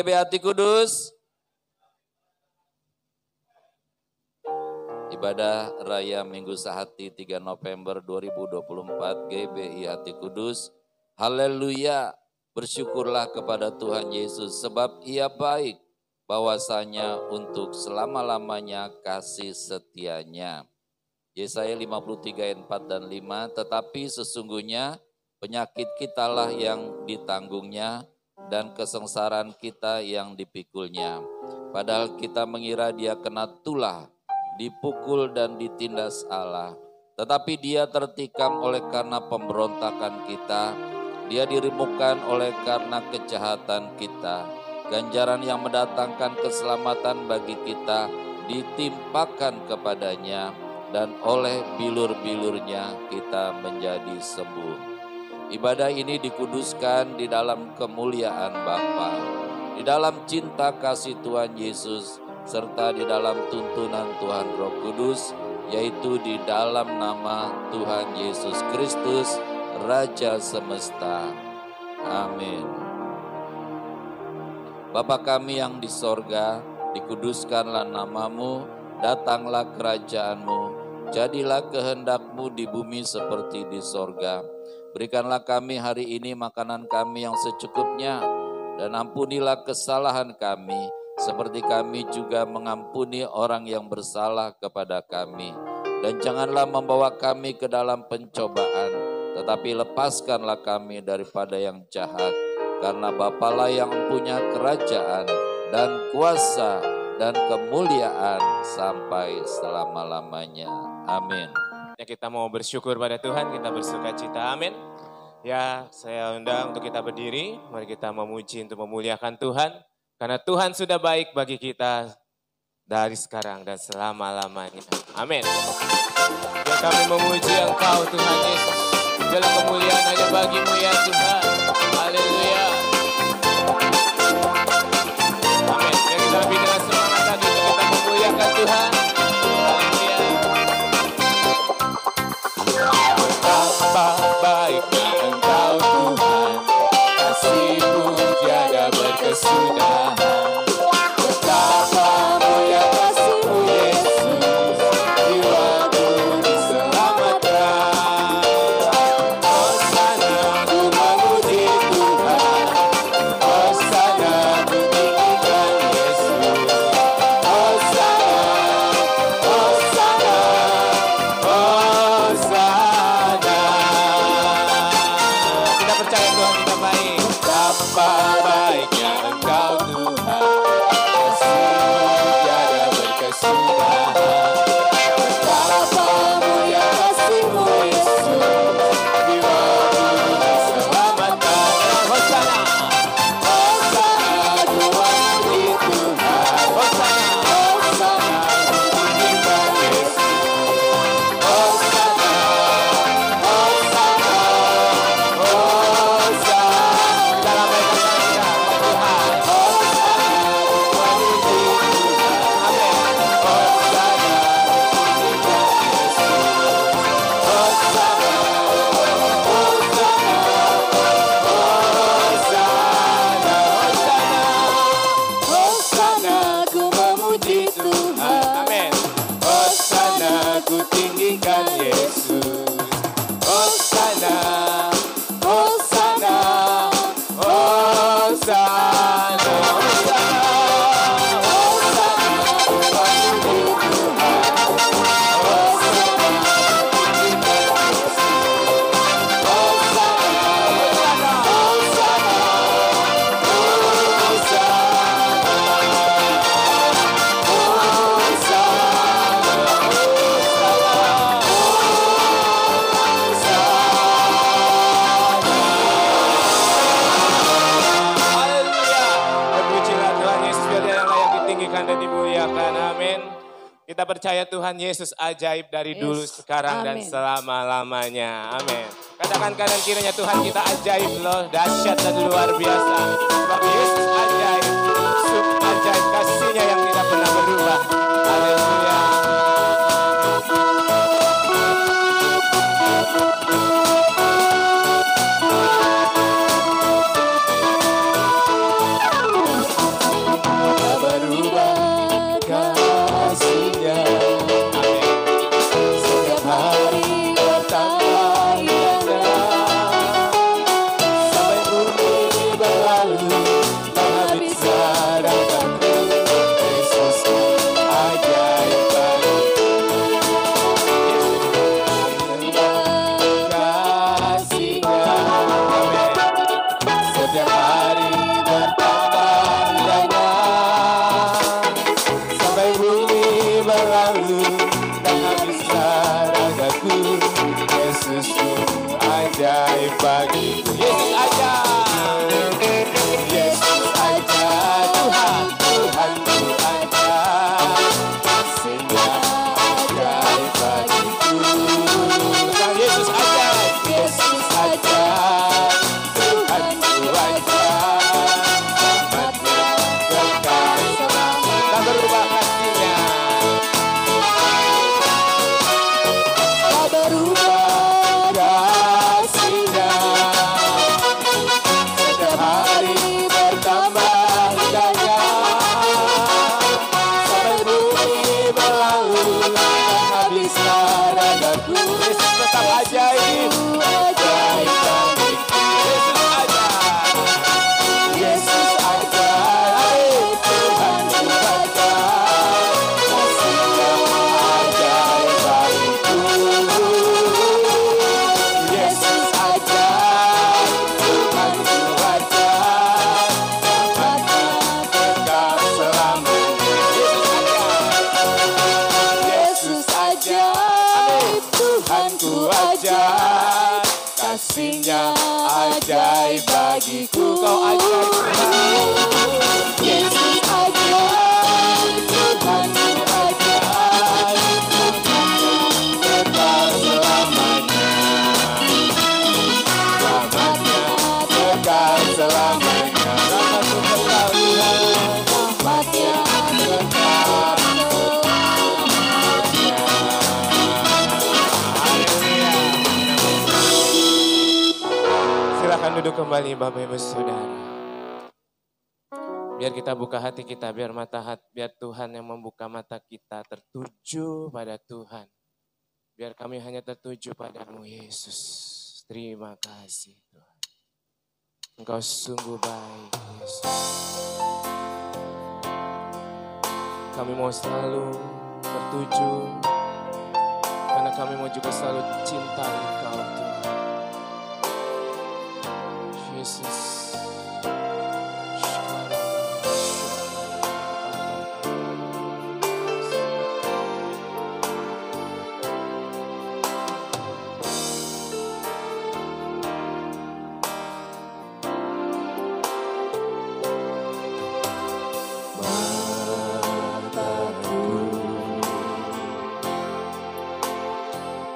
GBI Hati Kudus. Ibadah Raya Minggu Sehati 3 November 2024 GBI Hati Kudus. Haleluya, bersyukurlah kepada Tuhan Yesus sebab Ia baik, bahwasanya untuk selama-lamanya kasih setianya. Yesaya 53 ayat 4 dan 5, tetapi sesungguhnya penyakit kitalah yang ditanggungnya dan kesengsaraan kita yang dipikulnya. Padahal kita mengira dia kena tulah, dipukul dan ditindas Allah. Tetapi dia tertikam oleh karena pemberontakan kita, dia dirimukkan oleh karena kejahatan kita. Ganjaran yang mendatangkan keselamatan bagi kita ditimpakan kepadanya, dan oleh bilur-bilurnya kita menjadi sembuh. Ibadah ini dikuduskan di dalam kemuliaan Bapa, di dalam cinta kasih Tuhan Yesus, serta di dalam tuntunan Tuhan Roh Kudus, yaitu di dalam nama Tuhan Yesus Kristus, Raja semesta. Amin. Bapa kami yang di sorga, dikuduskanlah namamu, datanglah kerajaanmu, jadilah kehendak-Mu di bumi seperti di sorga. Berikanlah kami hari ini makanan kami yang secukupnya, dan ampunilah kesalahan kami, seperti kami juga mengampuni orang yang bersalah kepada kami. Dan janganlah membawa kami ke dalam pencobaan, tetapi lepaskanlah kami daripada yang jahat. Karena Bapalah yang punya kerajaan dan kuasa dan kemuliaan sampai selama-lamanya. Amin. Ya, kita mau bersyukur pada Tuhan, kita bersuka cita. Amin. Ya, saya undang untuk kita berdiri. Mari kita memuji untuk memuliakan Tuhan. Karena Tuhan sudah baik bagi kita dari sekarang dan selama-lamanya. Amin. Ya, kami memuji Engkau Tuhan Yesus. Segala kemuliaan hanya bagi-Mu ya Tuhan. Haleluya. Amin. Ya, kita lebih dengan semangat lagi untuk kita memuliakan Tuhan. Haleluya. Betapa baiknya Engkau Tuhan, kasih-Mu tiada berkesudahan. Betapa mulia kasih-Mu Yesus, jiwaku diselamatkan. Hosana ku memuji Tuhan, Hosana ku tinggikan Yesus. Hosana, Hosana, Hosana. Kita percaya Tuhan kita baik. Betapa baiknya Engkau Tuhan, kasih-Mu tiada berkesudahan. Betapa mulia kasih-Mu Yesus, jiwaku diselamatkan. Hosana, Hosana ku memuji Tuhan. Hosana, Hosana ku tinggikan Yesus. Hosana, Hosana, Hosana. Kita lambaikan tangan Tuhan. Hosana ku memuji Tuhan. Amin. Hosana ku tinggikan Yesus. Hosana, Hosana, Hosana, Hosana. Hosana ku memuji Tuhan. Amin. Hosana ku tinggikan Yesus. Hosana, Hosana, Hosana, Hosana. Hosana ku memuji Tuhan. Hosana ku tinggikan Yesus. Hosana, Hosana, Hosana, Haleluya. Terpujilah Tuhan Yesus, biar Dia yang layak ditinggikan dan dimuliakan. Amin. Kita percaya Tuhan Yesus ajaib dari dulu, sekarang, dan Amin. selama-lamanya. Amin. Katakan kanan kirinya, Tuhan kita ajaib loh, dahsyat dan luar biasa. Sebab Yesus ajaib, ajaib kasih-Nya yang tidak pernah berubah. Haleluya. berlalu, tak habislah ragaku. Yesusku ajaib bagiku. Yesus ajaib, Yesus ajaib, Tuhan, Tuhanku ajaib, kasih-Nya ajaib bagiku. Yesus ajaib, Yesus ajaib, Tuhanku ajaib, rahmat-Nya kekal selamanya. Tak berubah kasih-Nya, tak berubah kasih-Nya. Setiap hari bertambah indahnya, sampai bumi berlalu, tak habislah ragaku. Yesus tetap ajaib, ajaib bagiku. Yesus ajaib, Yesus ajaib, Tuhanku ajaib, kasih-Nya ajaib bagiku. Yesus ajaib, Tuhanku ajaib, rahmat-Nya kekal selamanya. Yesus ajaib, Tuhanku ajaib, kasih-Nya ajaib bagiku. Kau ajaib Tuhan. Yesus ajaib, Tuhanku ajaib, rahmat-Nya kekal selamanya. Rahmat-Nya kekal selamanya. Rahmat-Mu kekal Tuhan. Rahmat-Nya kekal selamanya. Haleluya. Silakan duduk kembali Bapak Ibu Saudara. Biar kita buka hati kita, biar Tuhan yang membuka mata kita tertuju pada Tuhan. Biar kami hanya tertuju padamu Yesus. Terima kasih Tuhan. Engkau sungguh baik Yesus. Kami mau selalu tertuju, karena kami mau juga selalu cintai Engkau Tuhan. Yesus.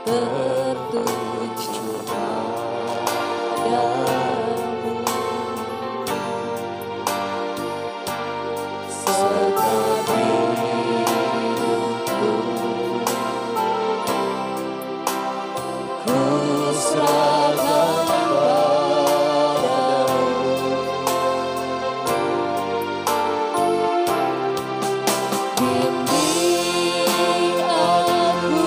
tertuju padamu, setiap hidupku ku serahkan padamu. Bimbing aku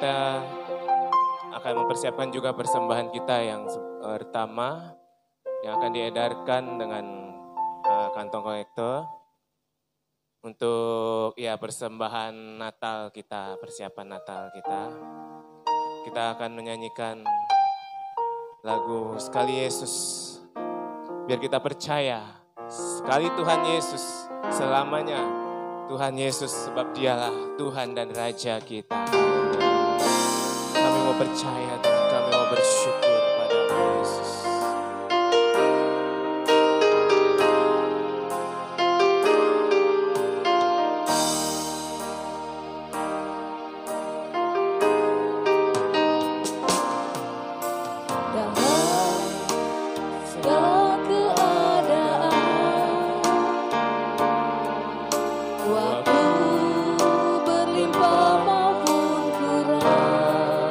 kita akan mempersiapkan juga persembahan kita yang pertama yang akan diedarkan dengan kantong kolektor untuk ya persembahan Natal kita, persiapan Natal kita. Kita akan menyanyikan lagu Sekali Yesus. Biar kita percaya sekali Tuhan Yesus selamanya. Tuhan Yesus sebab dialah Tuhan dan Raja kita. Kami mau percaya dan kami mau bersyukur pada Yesus. Waktu berlimpah maupun kurang,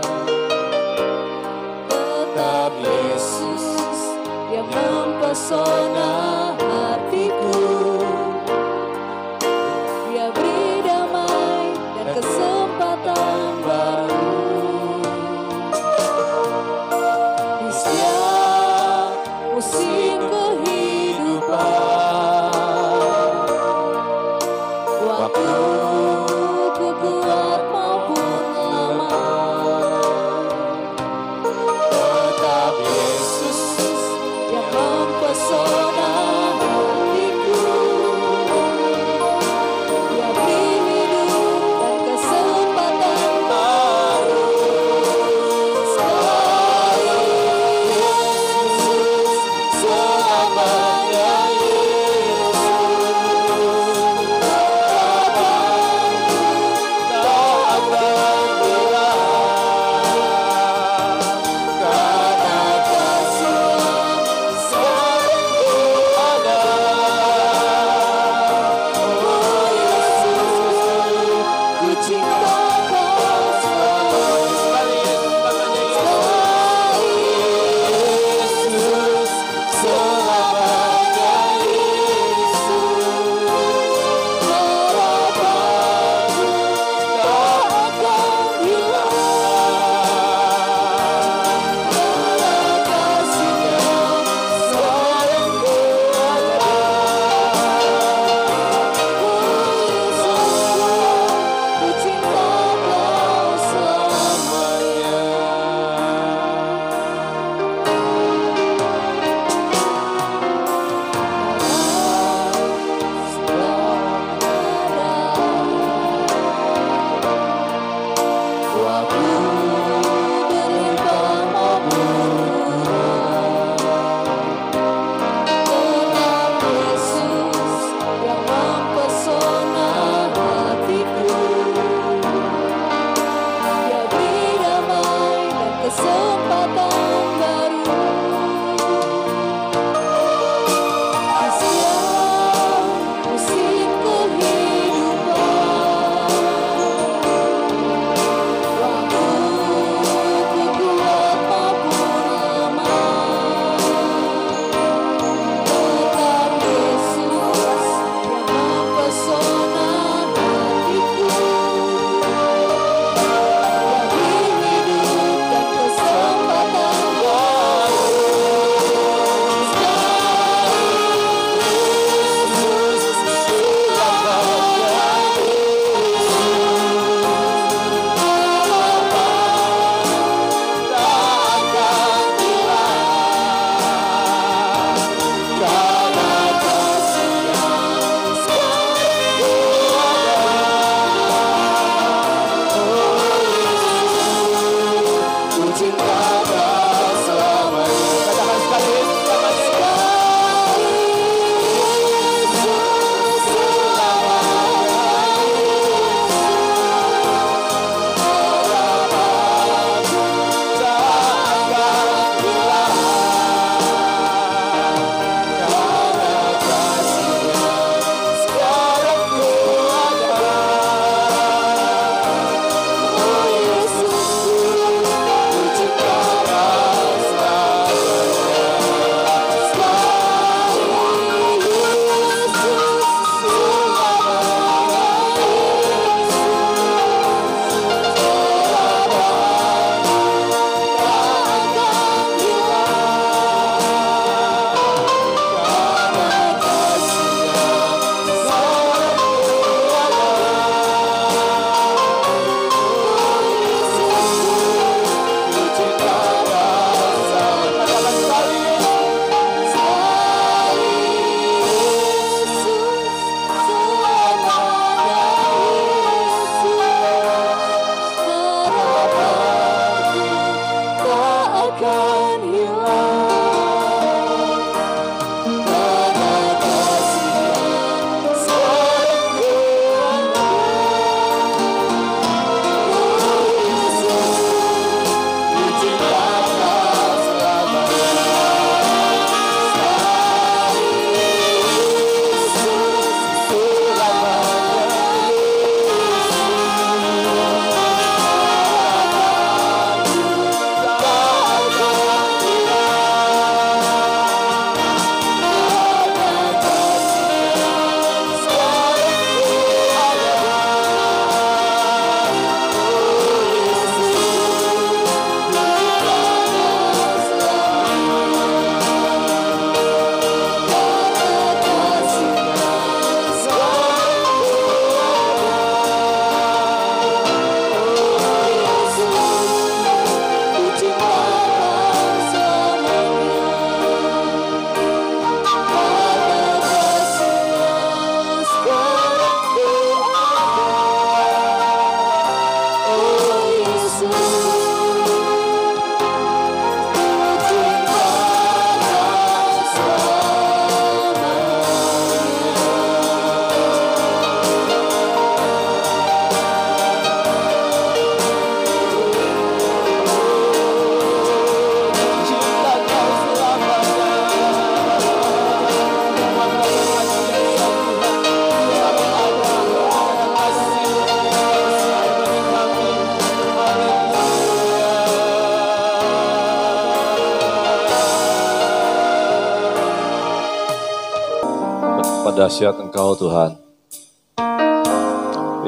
Betapa dahsyat Engkau Tuhan.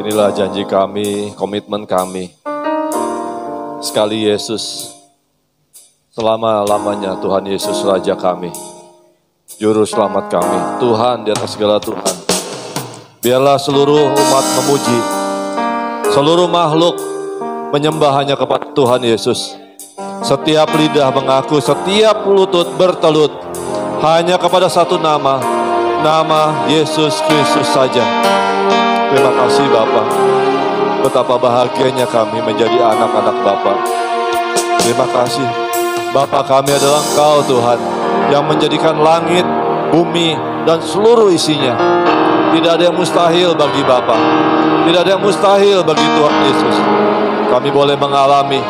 Inilah janji kami, komitmen kami. Sekali Yesus, selama-lamanya Tuhan Yesus Raja kami, Juru Selamat kami, Tuhan di atas segala Tuhan. Biarlah seluruh umat memuji, seluruh makhluk menyembah hanya kepada Tuhan Yesus. Setiap lidah mengaku, setiap lutut bertelut hanya kepada satu nama, nama Yesus Kristus saja. Terima kasih Bapa. Betapa bahagianya kami menjadi anak-anak Bapa. Terima kasih. Bapa kami adalah Engkau Tuhan, yang menjadikan langit, bumi, dan seluruh isinya. Tidak ada yang mustahil bagi Bapa. Tidak ada yang mustahil bagi Tuhan Yesus. Kami boleh mengalami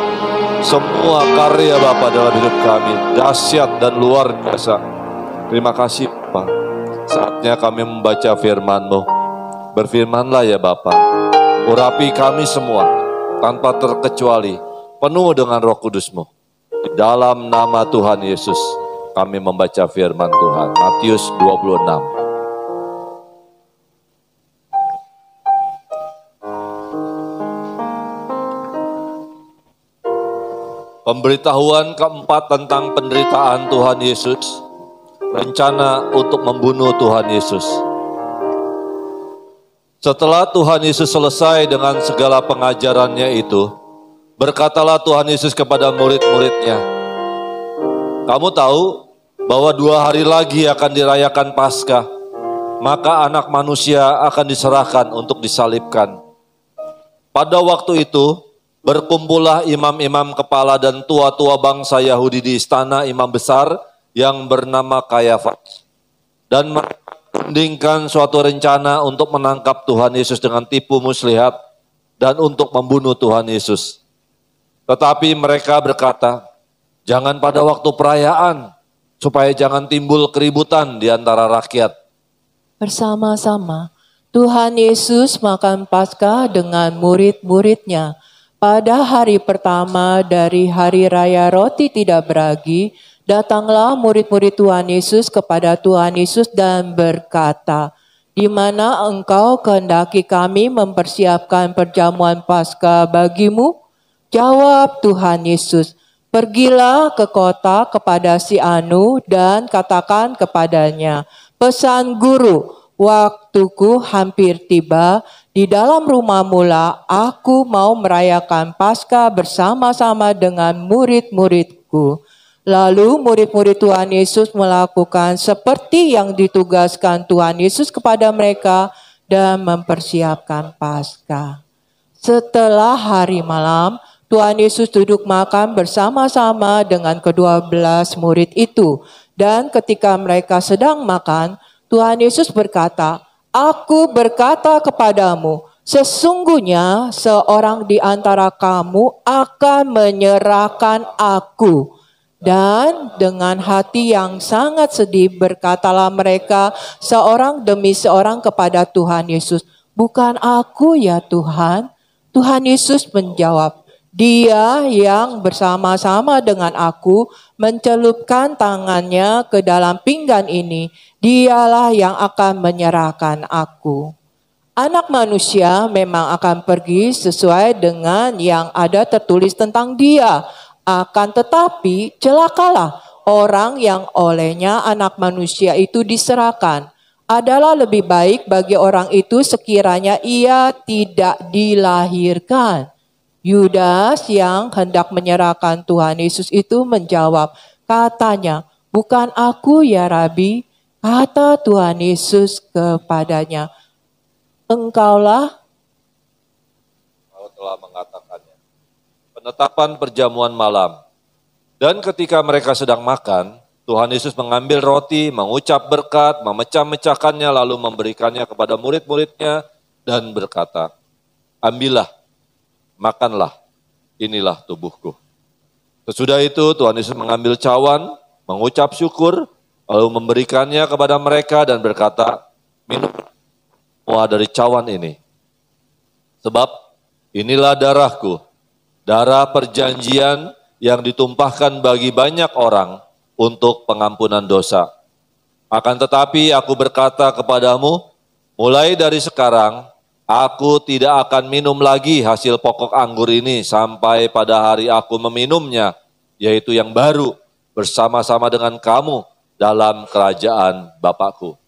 semua karya Bapa dalam hidup kami. Dahsyat dan luar biasa. Terima kasih Bapa. Saatnya kami membaca firman-Mu. Berfirmanlah ya Bapa. Urapi kami semua tanpa terkecuali, penuh dengan Roh Kudus-Mu. Di dalam nama Tuhan Yesus kami membaca firman Tuhan. Matius 26. Pemberitahuan keempat tentang penderitaan Tuhan Yesus, rencana untuk membunuh Tuhan Yesus. Setelah Tuhan Yesus selesai dengan segala pengajarannya itu, berkatalah Tuhan Yesus kepada murid-muridnya, kamu tahu bahwa 2 hari lagi akan dirayakan Paskah, maka Anak Manusia akan diserahkan untuk disalibkan. Pada waktu itu, berkumpullah imam-imam kepala dan tua-tua bangsa Yahudi di istana imam besar yang bernama Kayafas, dan menundingkan suatu rencana untuk menangkap Tuhan Yesus dengan tipu muslihat dan untuk membunuh Tuhan Yesus. Tetapi mereka berkata, jangan pada waktu perayaan, supaya jangan timbul keributan di antara rakyat. Bersama-sama, Tuhan Yesus makan Paskah dengan murid-muridnya. Pada hari pertama dari hari raya roti tidak beragi, datanglah murid-murid Tuhan Yesus kepada Tuhan Yesus dan berkata, di mana engkau kehendaki kami mempersiapkan perjamuan Paskah bagimu? Jawab Tuhan Yesus, pergilah ke kota kepada si Anu dan katakan kepadanya, pesan guru, waktuku hampir tiba, di dalam rumahmu lah aku mau merayakan Paskah bersama-sama dengan murid-muridku. Lalu murid-murid Tuhan Yesus melakukan seperti yang ditugaskan Tuhan Yesus kepada mereka dan mempersiapkan Paskah. Setelah hari malam, Tuhan Yesus duduk makan bersama-sama dengan ke-12 murid itu. Dan ketika mereka sedang makan, Tuhan Yesus berkata, aku berkata kepadamu, sesungguhnya seorang di antara kamu akan menyerahkan aku. Dan dengan hati yang sangat sedih berkatalah mereka seorang demi seorang kepada Tuhan Yesus, bukan aku ya Tuhan? Tuhan Yesus menjawab, dia yang bersama-sama dengan aku mencelupkan tangannya ke dalam pinggan ini, dialah yang akan menyerahkan aku. Anak manusia memang akan pergi sesuai dengan yang ada tertulis tentang dia. Akan tetapi celakalah orang yang olehnya anak manusia itu diserahkan. Adalah lebih baik bagi orang itu sekiranya ia tidak dilahirkan. Yudas yang hendak menyerahkan Tuhan Yesus itu menjawab, katanya, bukan aku ya Rabi. Kata Tuhan Yesus kepadanya, engkaulah. Kau telah mengatakannya. Penetapan perjamuan malam. Dan ketika mereka sedang makan, Tuhan Yesus mengambil roti, mengucap berkat, memecah-mecahkannya, lalu memberikannya kepada murid-muridnya dan berkata, ambillah, makanlah, inilah tubuhku. Sesudah itu Tuhan Yesus mengambil cawan, mengucap syukur, lalu memberikannya kepada mereka dan berkata, minum semua dari cawan ini. Sebab inilah darahku, darah perjanjian yang ditumpahkan bagi banyak orang untuk pengampunan dosa. Akan tetapi aku berkata kepadamu, mulai dari sekarang, aku tidak akan minum lagi hasil pokok anggur ini sampai pada hari aku meminumnya, yaitu yang baru, bersama-sama dengan kamu dalam kerajaan Bapakku.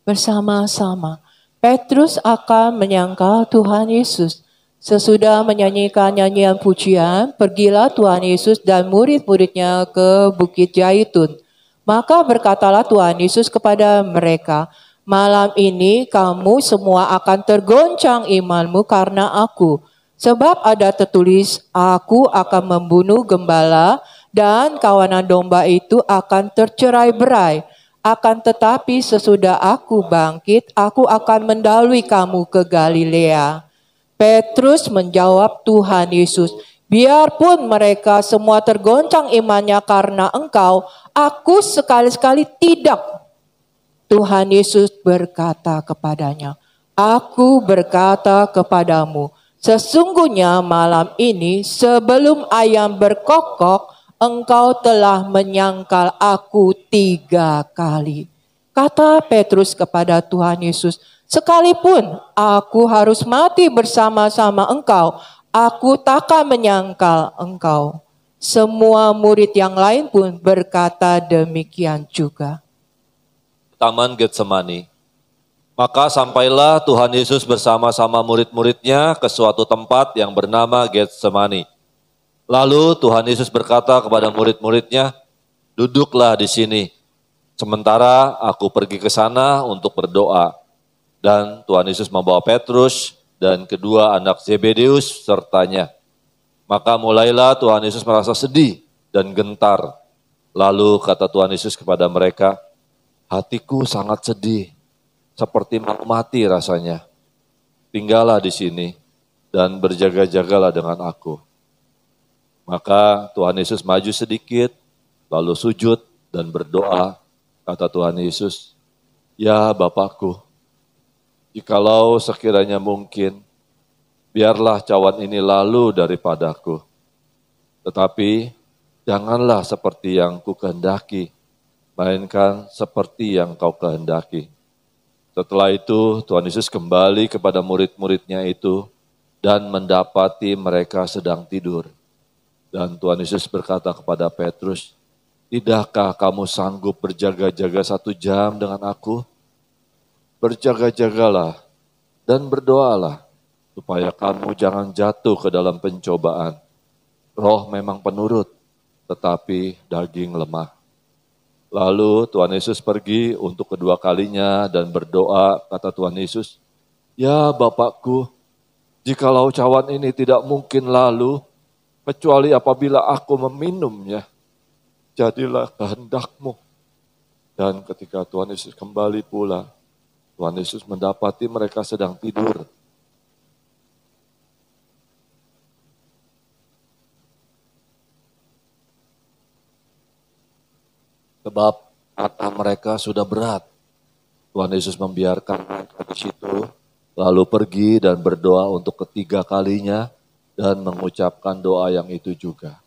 Bersama-sama, Petrus akan menyangkal Tuhan Yesus. Sesudah menyanyikan nyanyian pujian, pergilah Tuhan Yesus dan murid-muridnya ke Bukit Zaitun. Maka berkatalah Tuhan Yesus kepada mereka, malam ini kamu semua akan tergoncang imanmu karena aku. Sebab ada tertulis, aku akan membunuh gembala dan kawanan domba itu akan tercerai-berai. Akan tetapi sesudah aku bangkit, aku akan mendahului kamu ke Galilea. Petrus menjawab Tuhan Yesus, biarpun mereka semua tergoncang imannya karena engkau, aku sekali-sekali tidak. Tuhan Yesus berkata kepadanya, aku berkata kepadamu, sesungguhnya malam ini sebelum ayam berkokok, engkau telah menyangkal aku 3 kali. Kata Petrus kepada Tuhan Yesus, sekalipun aku harus mati bersama-sama engkau, aku takkan menyangkal engkau. Semua murid yang lain pun berkata demikian juga. Taman Getsemani. Maka sampailah Tuhan Yesus bersama-sama murid-muridnya ke suatu tempat yang bernama Getsemani. Lalu Tuhan Yesus berkata kepada murid-muridnya, duduklah di sini, sementara aku pergi ke sana untuk berdoa. Dan Tuhan Yesus membawa Petrus dan kedua anak Zebedeus sertanya. Maka mulailah Tuhan Yesus merasa sedih dan gentar. Lalu kata Tuhan Yesus kepada mereka, hatiku sangat sedih, seperti mau mati rasanya. Tinggallah di sini dan berjaga-jagalah dengan aku. Maka Tuhan Yesus maju sedikit, lalu sujud dan berdoa. Kata Tuhan Yesus, ya Bapakku, jikalau sekiranya mungkin, biarlah cawan ini lalu daripadaku. Tetapi janganlah seperti yang ku kehendaki, melainkan seperti yang kau kehendaki. Setelah itu Tuhan Yesus kembali kepada murid-muridnya itu dan mendapati mereka sedang tidur. Dan Tuhan Yesus berkata kepada Petrus, tidakkah kamu sanggup berjaga-jaga 1 jam dengan aku? Berjaga-jagalah dan berdoalah, supaya kamu jangan jatuh ke dalam pencobaan. Roh memang penurut, tetapi daging lemah. Lalu Tuhan Yesus pergi untuk kedua kalinya dan berdoa, kata Tuhan Yesus, ya Bapakku, jikalau cawan ini tidak mungkin lalu, kecuali apabila aku meminumnya, jadilah kehendak-Mu. Dan ketika Tuhan Yesus kembali pula, Tuhan Yesus mendapati mereka sedang tidur. Sebab mata mereka sudah berat. Tuhan Yesus membiarkan mereka di situ, lalu pergi dan berdoa untuk ketiga kalinya, dan mengucapkan doa yang itu juga.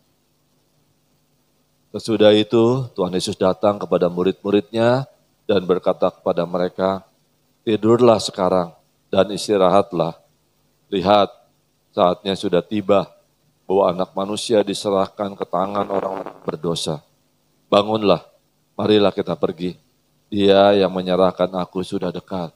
Sesudah itu Tuhan Yesus datang kepada murid-muridnya dan berkata kepada mereka, tidurlah sekarang dan istirahatlah. Lihat, saatnya sudah tiba bahwa Anak Manusia diserahkan ke tangan orang-orang berdosa. Bangunlah, marilah kita pergi. Dia yang menyerahkan aku sudah dekat.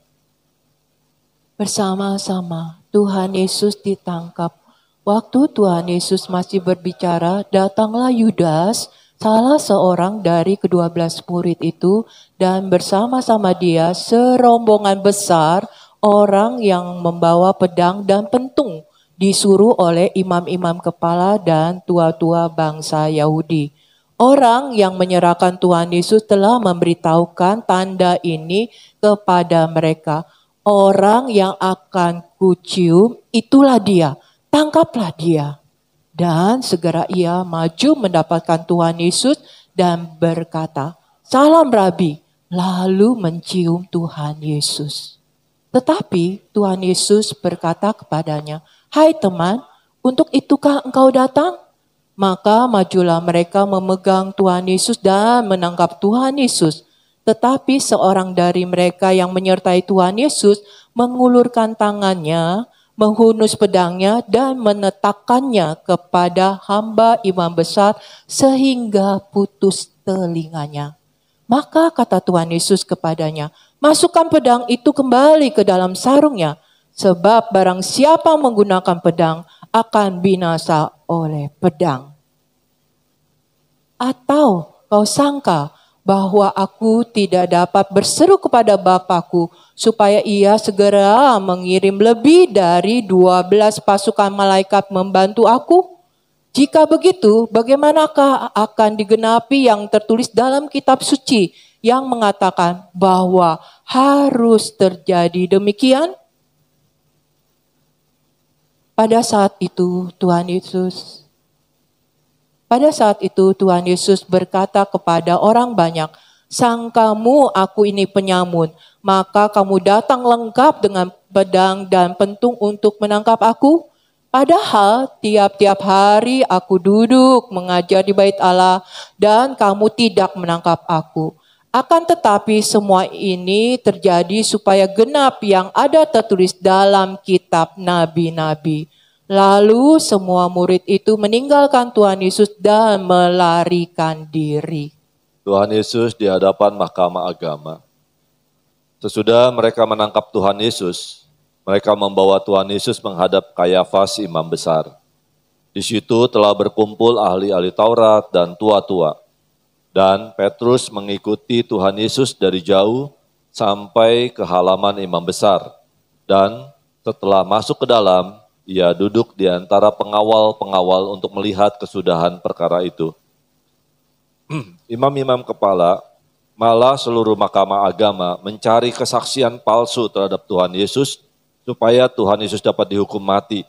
Bersama-sama Tuhan Yesus ditangkap. Waktu Tuhan Yesus masih berbicara, datanglah Yudas, salah seorang dari ke-12 murid itu, dan bersama-sama dia serombongan besar orang yang membawa pedang dan pentung, disuruh oleh imam-imam kepala dan tua-tua bangsa Yahudi. Orang yang menyerahkan Tuhan Yesus telah memberitahukan tanda ini kepada mereka. Orang yang akan kucium, itulah dia. Tangkaplah dia. Dan segera ia maju mendapatkan Tuhan Yesus dan berkata, salam Rabi, lalu mencium Tuhan Yesus. Tetapi Tuhan Yesus berkata kepadanya, hai teman, untuk itukah engkau datang? Maka majulah mereka memegang Tuhan Yesus dan menangkap Tuhan Yesus. Tetapi seorang dari mereka yang menyertai Tuhan Yesus mengulurkan tangannya, menghunus pedangnya dan menetakkannya kepada hamba imam besar sehingga putus telinganya. Maka kata Tuhan Yesus kepadanya, masukkan pedang itu kembali ke dalam sarungnya, sebab barang siapa menggunakan pedang akan binasa oleh pedang. Atau kau sangka bahwa aku tidak dapat berseru kepada Bapakku supaya ia segera mengirim lebih dari 12 pasukan malaikat membantu aku? Jika begitu, bagaimanakah akan digenapi yang tertulis dalam kitab suci yang mengatakan bahwa harus terjadi demikian? Pada saat itu Tuhan Yesus berkata kepada orang banyak, sangkamu aku ini penyamun, maka kamu datang lengkap dengan pedang dan pentung untuk menangkap aku? Padahal tiap-tiap hari aku duduk mengajar di bait Allah dan kamu tidak menangkap aku. Akan tetapi semua ini terjadi supaya genap yang ada tertulis dalam kitab nabi-nabi. Lalu semua murid itu meninggalkan Tuhan Yesus dan melarikan diri. Tuhan Yesus di hadapan mahkamah agama. Sesudah mereka menangkap Tuhan Yesus, mereka membawa Tuhan Yesus menghadap Kayafas imam besar. Di situ telah berkumpul ahli-ahli Taurat dan tua-tua. Dan Petrus mengikuti Tuhan Yesus dari jauh sampai ke halaman imam besar. Dan setelah masuk ke dalam, ia duduk di antara pengawal-pengawal untuk melihat kesudahan perkara itu. Imam-imam kepala, malah seluruh mahkamah agama mencari kesaksian palsu terhadap Tuhan Yesus, supaya Tuhan Yesus dapat dihukum mati.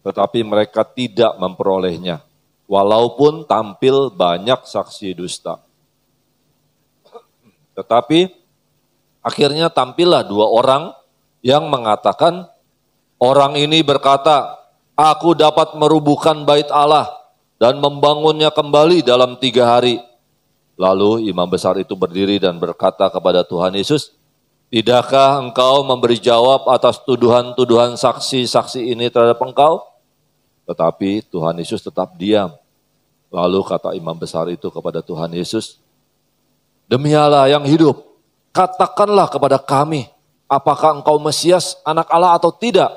Tetapi mereka tidak memperolehnya, walaupun tampil banyak saksi dusta. Tetapi akhirnya tampillah 2 orang yang mengatakan, orang ini berkata, aku dapat merubuhkan bait Allah dan membangunnya kembali dalam 3 hari. Lalu imam besar itu berdiri dan berkata kepada Tuhan Yesus, tidakkah engkau memberi jawab atas tuduhan-tuduhan saksi-saksi ini terhadap engkau? Tetapi Tuhan Yesus tetap diam. Lalu kata imam besar itu kepada Tuhan Yesus, demi Allah yang hidup, katakanlah kepada kami, apakah engkau Mesias, anak Allah atau tidak?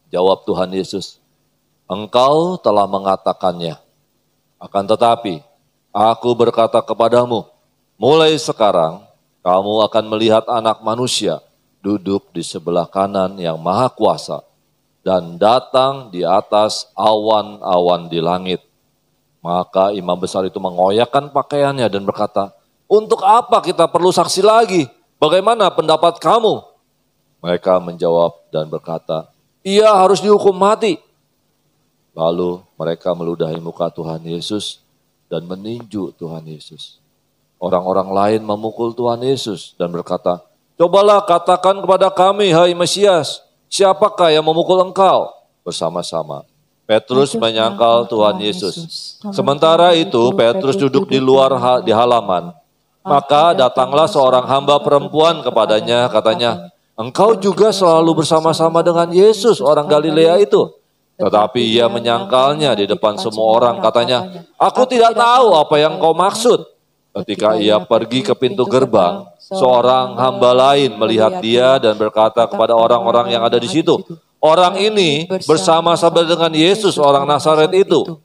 Jawab Tuhan Yesus, engkau telah mengatakannya. Akan tetapi, aku berkata kepadamu, mulai sekarang kamu akan melihat Anak Manusia duduk di sebelah kanan yang Maha Kuasa dan datang di atas awan-awan di langit. Maka imam besar itu mengoyakkan pakaiannya dan berkata, untuk apa kita perlu saksi lagi? Bagaimana pendapat kamu? Mereka menjawab dan berkata, ia harus dihukum mati. Lalu mereka meludahi muka Tuhan Yesus dan meninju Tuhan Yesus. Orang-orang lain memukul Tuhan Yesus dan berkata, cobalah katakan kepada kami, hai Mesias, siapakah yang memukul engkau? Bersama-sama Petrus menyangkal Tuhan Yesus. Sementara itu Petrus duduk di luar di halaman. Maka datanglah seorang hamba perempuan kepadanya, katanya, engkau juga selalu bersama-sama dengan Yesus orang Galilea itu. Tetapi ia menyangkalnya di depan semua orang, katanya, aku tidak tahu apa yang kau maksud. Ketika ia pergi ke pintu gerbang, seorang hamba lain melihat dia dan berkata kepada orang-orang yang ada di situ, orang ini bersama-sama dengan Yesus orang Nazaret itu.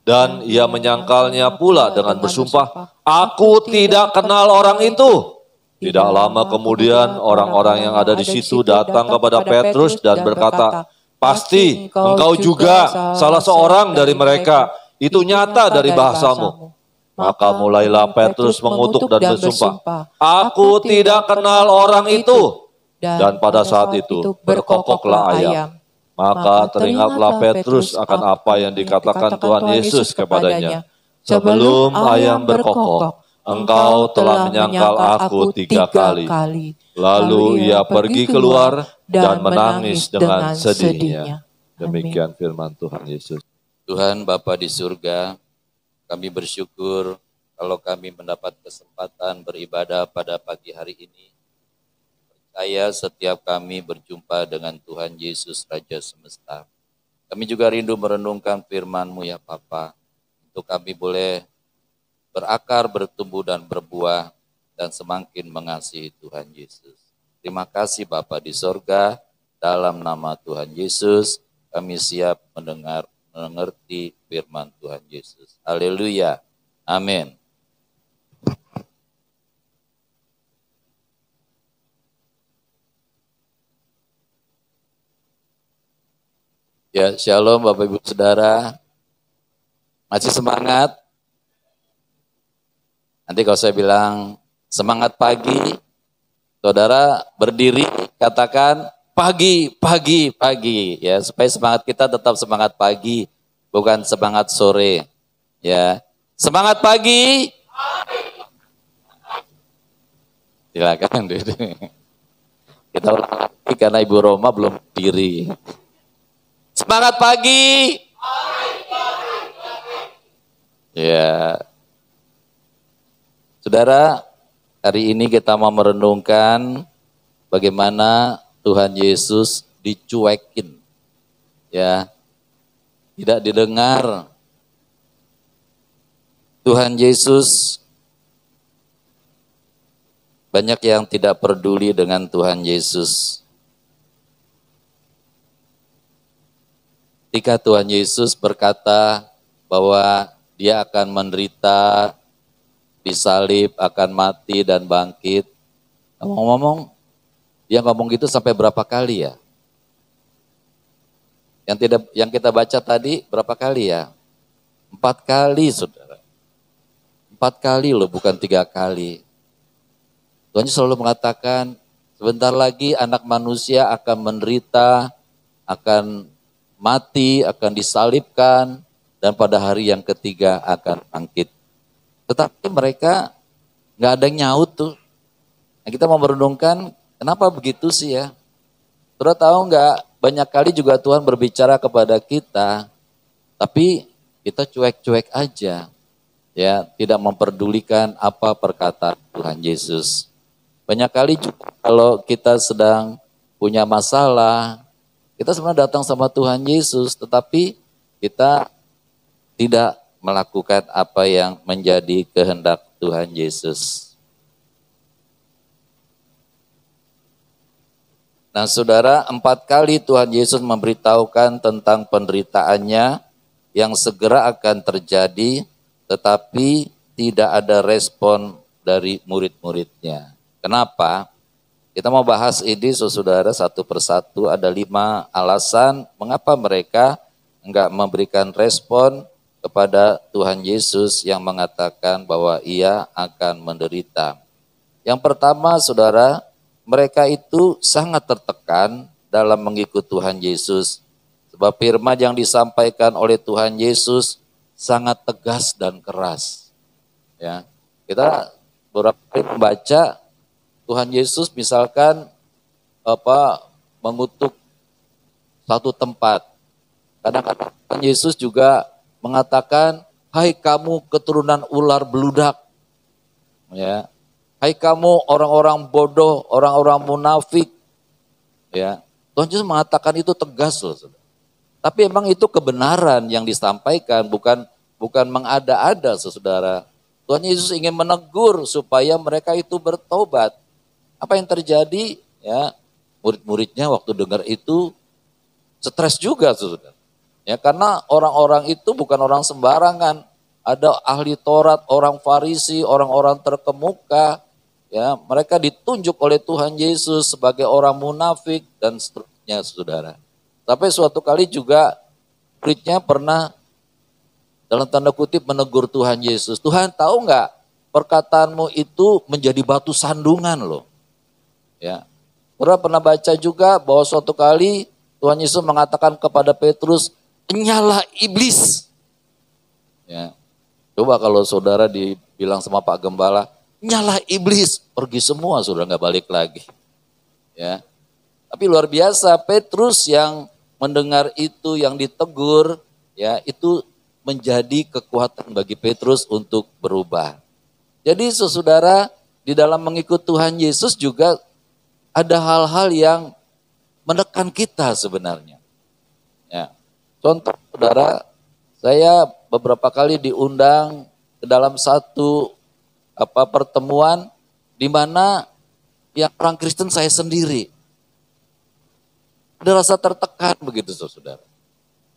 Dan ia menyangkalnya pula dengan bersumpah, aku tidak kenal orang itu. Tidak lama kemudian orang-orang yang ada di situ datang kepada Petrus dan berkata, pasti engkau juga salah seorang dari mereka, itu nyata dari bahasamu. Maka mulailah Petrus mengutuk dan bersumpah, aku tidak kenal orang itu. Dan pada saat itu berkokoklah ayam. Maka teringatlah Petrus akan apa yang dikatakan Tuhan Yesus kepadanya. Sebelum ayam berkokok, engkau telah menyangkal aku 3 kali. Lalu ia pergi keluar dan menangis dengan sedihnya. Demikian firman Tuhan Yesus. Tuhan Bapa di surga, kami bersyukur kalau kami mendapat kesempatan beribadah pada pagi hari ini. Percaya setiap kami berjumpa dengan Tuhan Yesus Raja Semesta. Kami juga rindu merenungkan firman-Mu ya Bapa, untuk kami boleh berakar, bertumbuh dan berbuah, dan semakin mengasihi Tuhan Yesus. Terima kasih Bapa di sorga, dalam nama Tuhan Yesus, kami siap mengerti firman Tuhan Yesus. Haleluya. Amin. Ya, shalom Bapak Ibu Saudara. Masih semangat? Nanti kalau saya bilang semangat pagi, saudara berdiri katakan pagi, pagi, pagi. Ya, supaya semangat kita tetap semangat pagi, bukan semangat sore. Ya, semangat pagi. Silakan. Kita ulang lagi karena Ibu Roma belum diri. Semangat pagi. Ya. Saudara, hari ini kita mau merenungkan bagaimana Tuhan Yesus dicuekin. Ya. Tidak didengar. Tuhan Yesus banyak yang tidak peduli dengan Tuhan Yesus. Ketika Tuhan Yesus berkata bahwa dia akan menderita, disalib, akan mati dan bangkit. Ngomong-ngomong, dia ngomong gitu sampai berapa kali ya? Yang kita baca tadi berapa kali ya? 4 kali saudara. 4 kali loh, bukan 3 kali. Tuhan Yesus selalu mengatakan, sebentar lagi anak manusia akan menderita, akan mati, akan disalibkan, dan pada hari yang ketiga akan bangkit. Tetapi mereka nggak ada yang nyaut tuh. Nah, kita mau merenungkan, kenapa begitu sih ya? Saudara tahu nggak, banyak kali juga Tuhan berbicara kepada kita, tapi kita cuek-cuek aja. Ya, tidak memperdulikan apa perkataan Tuhan Yesus. Banyak kali juga kalau kita sedang punya masalah, kita sebenarnya datang sama Tuhan Yesus, tetapi kita tidak melakukan apa yang menjadi kehendak Tuhan Yesus. Nah saudara, 4 kali Tuhan Yesus memberitahukan tentang penderitaannya yang segera akan terjadi, tetapi tidak ada respon dari murid-muridnya. Kenapa? Kita mau bahas ini saudara satu persatu, ada 5 alasan mengapa mereka enggak memberikan respon kepada Tuhan Yesus yang mengatakan bahwa ia akan menderita. Yang pertama saudara, mereka itu sangat tertekan dalam mengikut Tuhan Yesus. Sebab firman yang disampaikan oleh Tuhan Yesus sangat tegas dan keras. Ya, kita beberapa kali membaca Tuhan Yesus misalkan mengutuk satu tempat. Kadang-kadang Tuhan Yesus juga mengatakan, hai kamu keturunan ular beludak. Ya. Hai kamu orang-orang bodoh, orang-orang munafik. Ya. Tuhan Yesus mengatakan itu tegas loh. Tapi emang itu kebenaran yang disampaikan, bukan mengada-ada saudara. Tuhan Yesus ingin menegur supaya mereka itu bertobat. Apa yang terjadi? Ya, murid-muridnya waktu dengar itu stres juga, saudara. Ya, karena orang-orang itu bukan orang sembarangan. Ada ahli Taurat, orang Farisi, orang-orang terkemuka. Ya, mereka ditunjuk oleh Tuhan Yesus sebagai orang munafik dan seterusnya, saudara. Sampai suatu kali juga muridnya pernah dalam tanda kutip menegur Tuhan Yesus. Tuhan tahu nggak perkataanmu itu menjadi batu sandungan loh. Ya, saudara pernah baca juga bahwa suatu kali Tuhan Yesus mengatakan kepada Petrus, nyala iblis. Ya, coba kalau saudara dibilang sama Pak Gembala, nyala iblis, pergi semua, saudara nggak balik lagi. Ya, tapi luar biasa Petrus yang mendengar itu, yang ditegur, ya itu menjadi kekuatan bagi Petrus untuk berubah. Jadi saudara, di dalam mengikut Tuhan Yesus juga ada hal-hal yang menekan kita sebenarnya. Ya. Contoh saudara, saya beberapa kali diundang ke dalam satu pertemuan di mana yang orang Kristen saya sendiri. Ada rasa tertekan begitu saudara.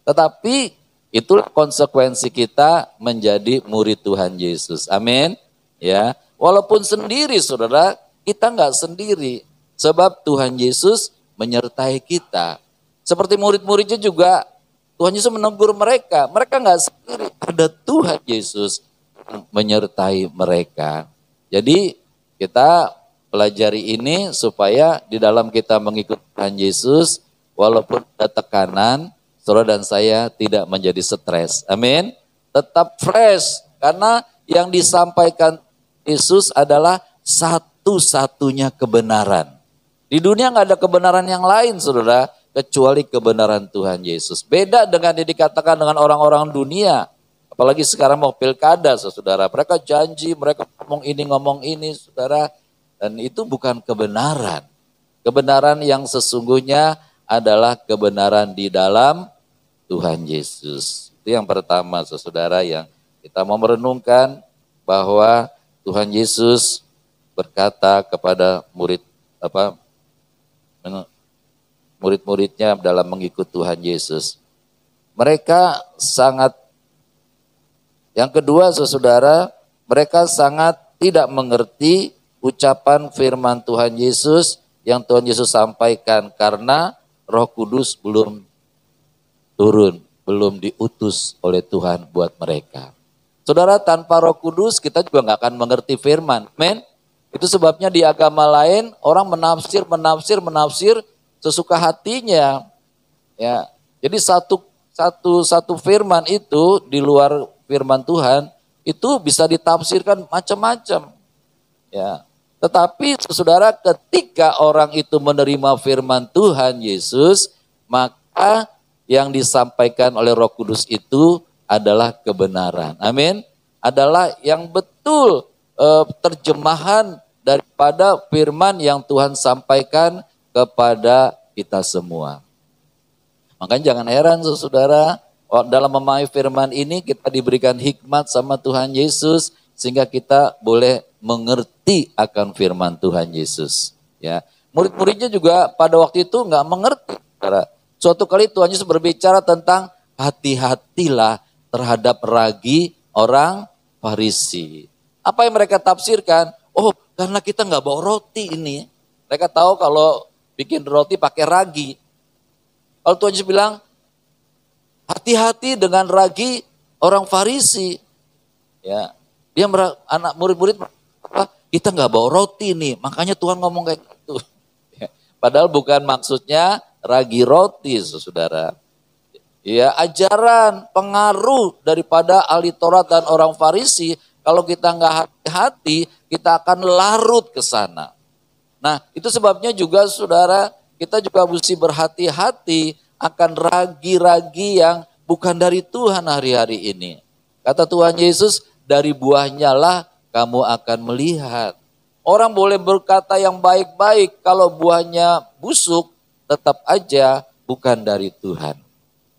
Tetapi itulah konsekuensi kita menjadi murid Tuhan Yesus. Amin. Ya, walaupun sendiri saudara, kita nggak sendiri. Sebab Tuhan Yesus menyertai kita. Seperti murid-muridnya juga, Tuhan Yesus menegur mereka. Mereka nggak sendiri, ada Tuhan Yesus yang menyertai mereka. Jadi kita pelajari ini supaya di dalam kita mengikut Tuhan Yesus, walaupun ada tekanan, saudara dan saya tidak menjadi stres. Amin. Tetap fresh, karena yang disampaikan Yesus adalah satu-satunya kebenaran. Di dunia nggak ada kebenaran yang lain, saudara, kecuali kebenaran Tuhan Yesus. Beda dengan yang dikatakan dengan orang-orang dunia. Apalagi sekarang mau pilkada, saudara. Mereka janji, mereka ngomong ini, saudara. Dan itu bukan kebenaran. Kebenaran yang sesungguhnya adalah kebenaran di dalam Tuhan Yesus. Itu yang pertama, saudara, yang kita mau merenungkan bahwa Tuhan Yesus berkata kepada murid-muridnya dalam mengikut Tuhan Yesus. Mereka sangat, yang kedua saudara, mereka sangat tidak mengerti ucapan firman Tuhan Yesus yang Tuhan Yesus sampaikan karena Roh Kudus belum turun, belum diutus oleh Tuhan buat mereka. Saudara, tanpa Roh Kudus kita juga nggak akan mengerti firman. Amen. Itu sebabnya di agama lain orang menafsir sesuka hatinya. Ya. Jadi satu firman itu di luar firman Tuhan itu bisa ditafsirkan macam-macam. Ya. Tetapi saudara, ketika orang itu menerima firman Tuhan Yesus, maka yang disampaikan oleh Roh Kudus itu adalah kebenaran. Amin. Adalah yang betul terjemahan daripada firman yang Tuhan sampaikan kepada kita semua. Makanya jangan heran saudara, dalam memahami firman ini kita diberikan hikmat sama Tuhan Yesus sehingga kita boleh mengerti akan firman Tuhan Yesus. Ya, murid-muridnya juga pada waktu itu nggak mengerti. Saudara. Suatu kali Tuhan Yesus berbicara tentang hati-hatilah terhadap ragi orang Farisi. Apa yang mereka tafsirkan? Oh, karena kita nggak bawa roti ini. Mereka tahu kalau bikin roti pakai ragi. Kalau Tuhan Yesus bilang, hati-hati dengan ragi orang Farisi. Ya, dia anak murid-murid, kita nggak bawa roti nih, makanya Tuhan ngomong kayak gitu. Ya, padahal bukan maksudnya ragi roti, saudara. Ya, ajaran, pengaruh daripada ahli Taurat dan orang Farisi, kalau kita nggak hati-hati, kita akan larut ke sana. Nah, itu sebabnya juga saudara, kita juga mesti berhati-hati akan ragi-ragi yang bukan dari Tuhan hari-hari ini. Kata Tuhan Yesus, dari buahnya lah kamu akan melihat. Orang boleh berkata yang baik-baik, kalau buahnya busuk, tetap aja bukan dari Tuhan.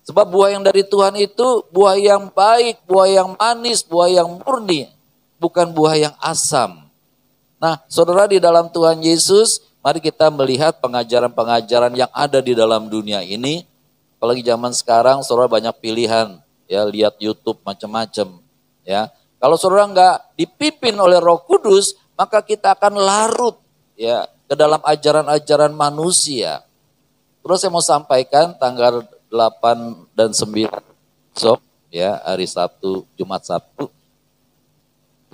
Sebab buah yang dari Tuhan itu buah yang baik, buah yang manis, buah yang murni. Bukan buah yang asam. Nah, saudara, di dalam Tuhan Yesus, mari kita melihat pengajaran-pengajaran yang ada di dalam dunia ini. Apalagi zaman sekarang, saudara banyak pilihan. Ya, lihat YouTube macam-macam. Ya, kalau saudara nggak dipimpin oleh Roh Kudus, maka kita akan larut ya ke dalam ajaran-ajaran manusia. Terus saya mau sampaikan tanggal 8 dan 9 besok, ya, hari Sabtu, Jumat Sabtu,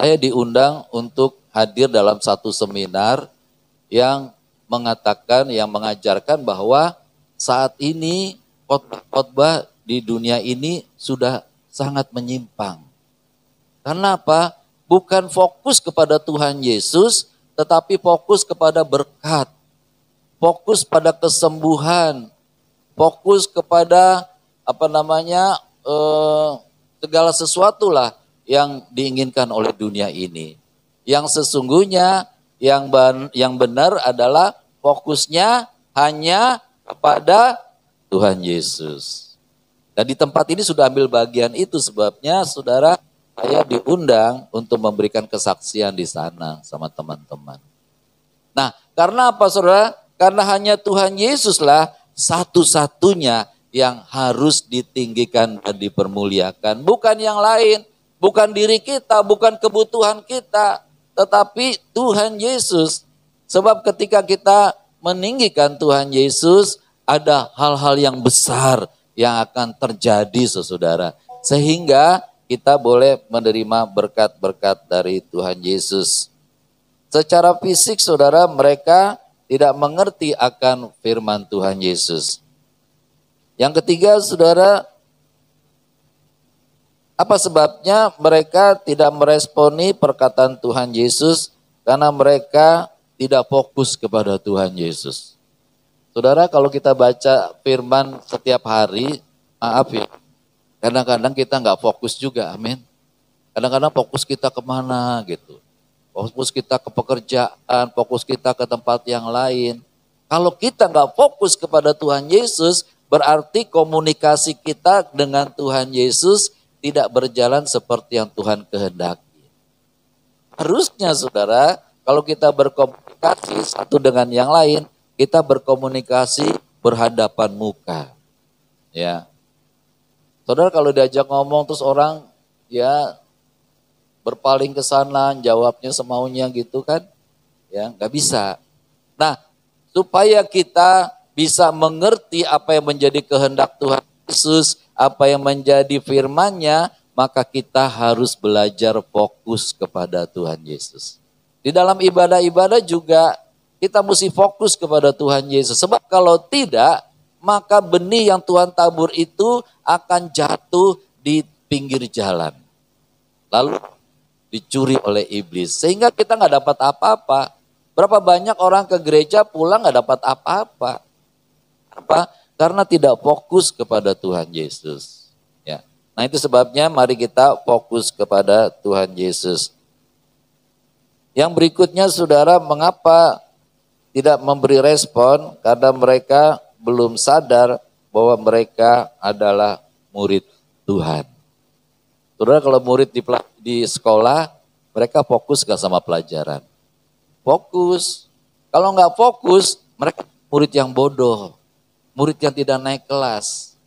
saya diundang untuk hadir dalam satu seminar yang mengatakan, yang mengajarkan bahwa saat ini khotbah di dunia ini sudah sangat menyimpang. Karena apa? Bukan fokus kepada Tuhan Yesus, tetapi fokus kepada berkat, fokus pada kesembuhan, fokus kepada segala sesuatu lah yang diinginkan oleh dunia ini. Yang sesungguhnya yang benar adalah fokusnya hanya kepada Tuhan Yesus. Dan di tempat ini sudah ambil bagian itu, sebabnya saudara, saya diundang untuk memberikan kesaksian di sana sama teman-teman. Nah, karena apa saudara? Karena hanya Tuhan Yesuslah satu-satunya yang harus ditinggikan dan dipermuliakan. Bukan yang lain, bukan diri kita, bukan kebutuhan kita, tetapi Tuhan Yesus. Sebab ketika kita meninggikan Tuhan Yesus, ada hal-hal yang besar yang akan terjadi saudara. Sehingga kita boleh menerima berkat-berkat dari Tuhan Yesus. Secara fisik saudara, mereka tidak mengerti akan firman Tuhan Yesus. Yang ketiga saudara, apa sebabnya mereka tidak meresponi perkataan Tuhan Yesus? Karena mereka tidak fokus kepada Tuhan Yesus. Saudara, kalau kita baca firman setiap hari, maaf ya, kadang-kadang kita nggak fokus juga, amin. Kadang-kadang fokus kita kemana gitu. Fokus kita ke pekerjaan, fokus kita ke tempat yang lain. Kalau kita nggak fokus kepada Tuhan Yesus, berarti komunikasi kita dengan Tuhan Yesus tidak berjalan seperti yang Tuhan kehendaki. Harusnya saudara, kalau kita berkomunikasi satu dengan yang lain, kita berkomunikasi berhadapan muka. Ya. Saudara, kalau diajak ngomong terus orang ya berpaling ke sana, jawabnya semaunya gitu kan, ya nggak bisa. Nah, supaya kita bisa mengerti apa yang menjadi kehendak Tuhan Yesus, apa yang menjadi firman-Nya, maka kita harus belajar fokus kepada Tuhan Yesus. Di dalam ibadah-ibadah juga kita mesti fokus kepada Tuhan Yesus. Sebab kalau tidak, maka benih yang Tuhan tabur itu akan jatuh di pinggir jalan. Lalu dicuri oleh iblis. Sehingga kita nggak dapat apa-apa. Berapa banyak orang ke gereja pulang nggak dapat apa-apa. Apa? Karena tidak fokus kepada Tuhan Yesus. Ya. Nah itu sebabnya mari kita fokus kepada Tuhan Yesus. Yang berikutnya saudara, mengapa tidak memberi respon? Karena mereka belum sadar bahwa mereka adalah murid Tuhan. Saudara, kalau murid di sekolah, mereka fokus gak sama pelajaran? Fokus. Kalau nggak fokus, mereka murid yang bodoh. Murid yang tidak naik kelas.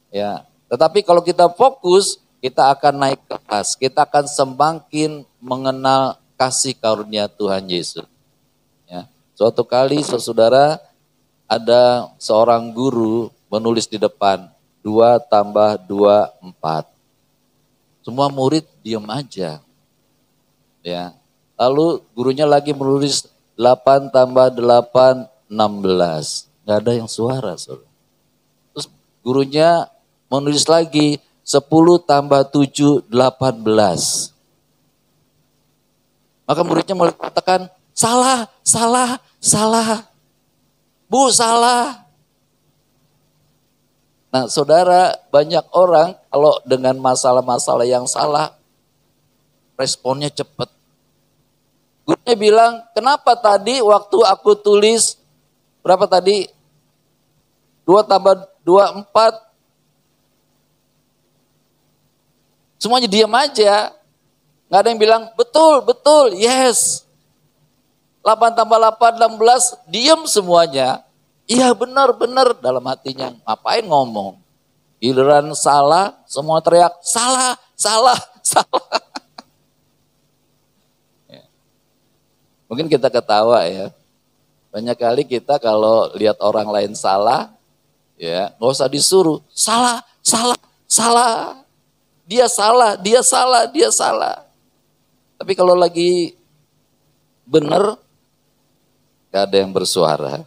Ya. Tetapi kalau kita fokus, kita akan naik kelas. Kita akan semakin mengenal kasih karunia Tuhan Yesus. Ya. Suatu kali, saudara, ada seorang guru menulis di depan, 2 tambah 2, 4. Semua murid diam aja. Ya. Lalu gurunya lagi menulis 8 tambah 8, 16. Gak ada yang suara. Saudara. Terus gurunya menulis lagi 10 tambah 7, 18. Maka muridnya mengatakan, salah, salah, salah. Bu, salah. Nah saudara, banyak orang kalau dengan masalah-masalah yang salah, responnya cepat. Gurunya bilang, kenapa tadi waktu aku tulis, berapa tadi? 2 tambah 2, 4. Semuanya diam aja. Nggak ada yang bilang, betul, betul, yes. 8 tambah 8, 16, diam semuanya. Iya benar, benar. Dalam hatinya, ngapain ngomong? Giliran salah, semua teriak, salah, salah, salah. Ya. Mungkin kita ketawa ya. Banyak kali kita kalau lihat orang lain salah, ya nggak usah disuruh. Salah, salah, salah. Dia salah, dia salah, dia salah. Tapi kalau lagi benar, gak ada yang bersuara.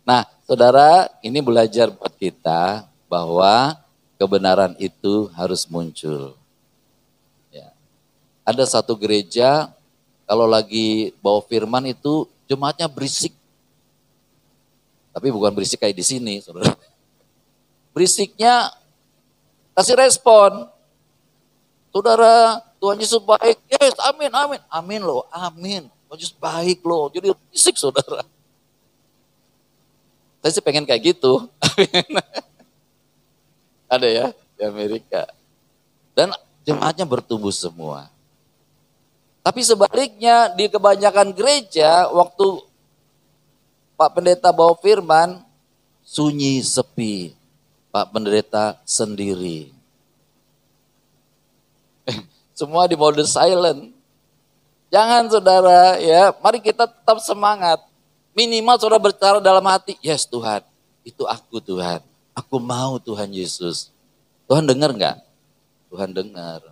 Nah, saudara, ini belajar buat kita bahwa kebenaran itu harus muncul. Ya. Ada satu gereja, kalau lagi bawa firman itu jemaatnya berisik. Tapi bukan berisik kayak di sini, saudara. Berisiknya kasih respon. Saudara, Tuhan Yesus baik. Yes, amin, amin. Amin loh, amin. Tuhan Yesus baik loh. Jadi fisik saudara. Saya sih pengen kayak gitu. Ada ya di Amerika. Dan jemaatnya bertumbuh semua. Tapi sebaliknya di kebanyakan gereja waktu Pak Pendeta bawa firman, sunyi sepi. Pak Pendeta sendiri. Semua di mode silent. Jangan saudara ya, mari kita tetap semangat. Minimal saudara berbicara dalam hati, yes Tuhan, itu aku Tuhan. Aku mau Tuhan Yesus. Tuhan dengar enggak? Tuhan dengar.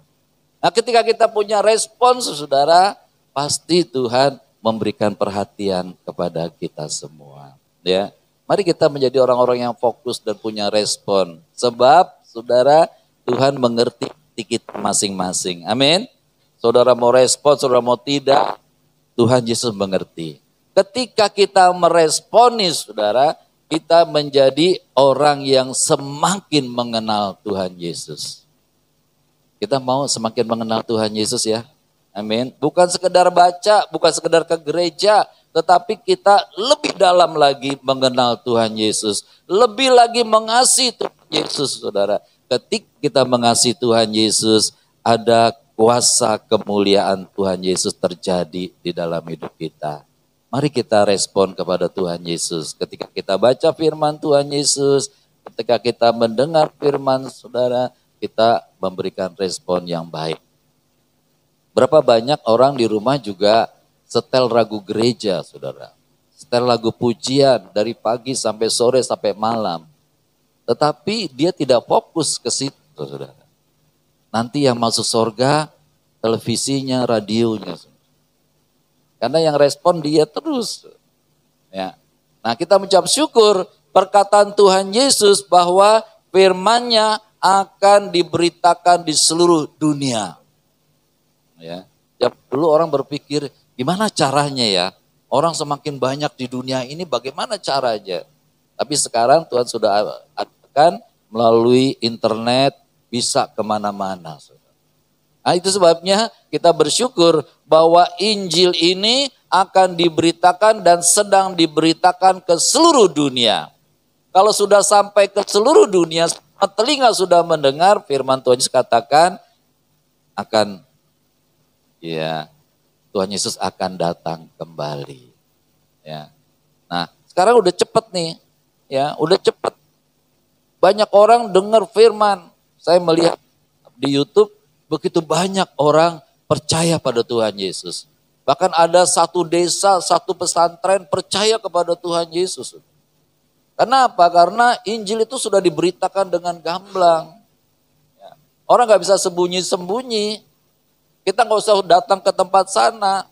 Nah ketika kita punya respons saudara, pasti Tuhan memberikan perhatian kepada kita semua. Ya, mari kita menjadi orang-orang yang fokus dan punya respon. Sebab saudara, Tuhan mengerti kita masing-masing. Amin. Saudara mau respon, saudara mau tidak, Tuhan Yesus mengerti. Ketika kita meresponi saudara, kita menjadi orang yang semakin mengenal Tuhan Yesus. Kita mau semakin mengenal Tuhan Yesus ya. Amin. Bukan sekedar baca, bukan sekedar ke gereja, tetapi kita lebih dalam lagi mengenal Tuhan Yesus. Lebih lagi mengasihi Tuhan Yesus saudara. Ketika kita mengasihi Tuhan Yesus, ada kuasa kemuliaan Tuhan Yesus terjadi di dalam hidup kita. Mari kita respon kepada Tuhan Yesus. Ketika kita baca firman Tuhan Yesus, ketika kita mendengar firman saudara, kita memberikan respon yang baik. Berapa banyak orang di rumah juga setel lagu gereja saudara. Setel lagu pujian dari pagi sampai sore sampai malam. Tetapi dia tidak fokus ke situ saudara. Nanti yang masuk surga, televisinya, radionya. Karena yang respon dia terus. Ya. Nah kita mengucap syukur perkataan Tuhan Yesus bahwa firman-Nya akan diberitakan di seluruh dunia. Ya. Dulu orang berpikir gimana caranya ya? Orang semakin banyak di dunia ini bagaimana caranya? Tapi sekarang Tuhan sudah adakan melalui internet bisa kemana-mana. Nah itu sebabnya kita bersyukur bahwa Injil ini akan diberitakan dan sedang diberitakan ke seluruh dunia. Kalau sudah sampai ke seluruh dunia, telinga sudah mendengar firman Tuhan Yesus katakan akan ya Tuhan Yesus akan datang kembali. Ya. Nah sekarang udah cepet nih, ya udah cepet. Banyak orang dengar firman. Saya melihat di YouTube begitu banyak orang percaya pada Tuhan Yesus. Bahkan ada satu desa, satu pesantren percaya kepada Tuhan Yesus. Kenapa? Karena Injil itu sudah diberitakan dengan gamblang. Orang gak bisa sembunyi-sembunyi. Kita gak usah datang ke tempat sana.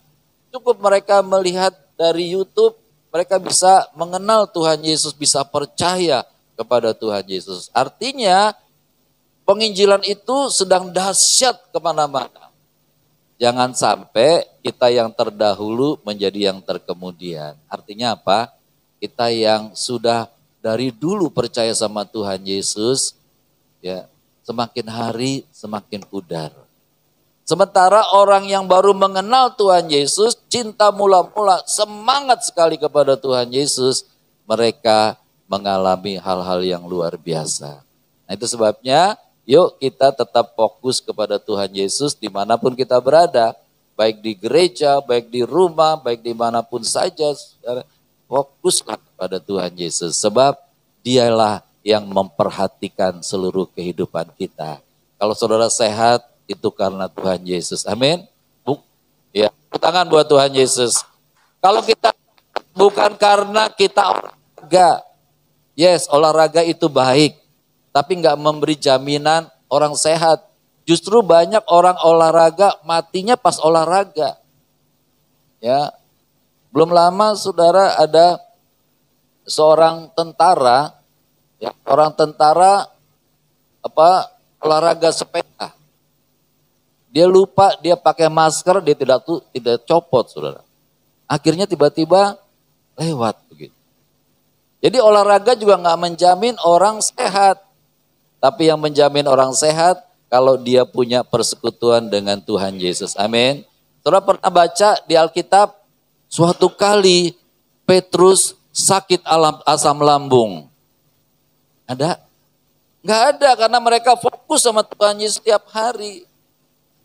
Cukup mereka melihat dari YouTube, mereka bisa mengenal Tuhan Yesus, bisa percaya kepada Tuhan Yesus. Artinya, penginjilan itu sedang dahsyat kemana-mana. Jangan sampai kita yang terdahulu menjadi yang terkemudian. Artinya apa? Kita yang sudah dari dulu percaya sama Tuhan Yesus, ya semakin hari semakin pudar. Sementara orang yang baru mengenal Tuhan Yesus, cinta mula-mula, semangat sekali kepada Tuhan Yesus, mereka mengalami hal-hal yang luar biasa. Nah itu sebabnya, yuk kita tetap fokus kepada Tuhan Yesus dimanapun kita berada. Baik di gereja, baik di rumah, baik dimanapun saja. Fokuslah kepada Tuhan Yesus. Sebab dialah yang memperhatikan seluruh kehidupan kita. Kalau saudara sehat, itu karena Tuhan Yesus. Amin. Ya, tangan buat Tuhan Yesus. Kalau kita bukan karena kita olahraga. Yes, olahraga itu baik. Tapi nggak memberi jaminan orang sehat. Justru banyak orang olahraga matinya pas olahraga. Ya, belum lama saudara ada seorang tentara, ya, orang tentara olahraga sepeda. Dia lupa dia pakai masker, dia tidak copot saudara. Akhirnya tiba-tiba lewat begitu. Jadi olahraga juga nggak menjamin orang sehat. Tapi yang menjamin orang sehat kalau dia punya persekutuan dengan Tuhan Yesus. Amin. Saudara pernah baca di Alkitab, suatu kali Petrus sakit asam lambung. Ada? Nggak ada, karena mereka fokus sama Tuhan Yesus setiap hari.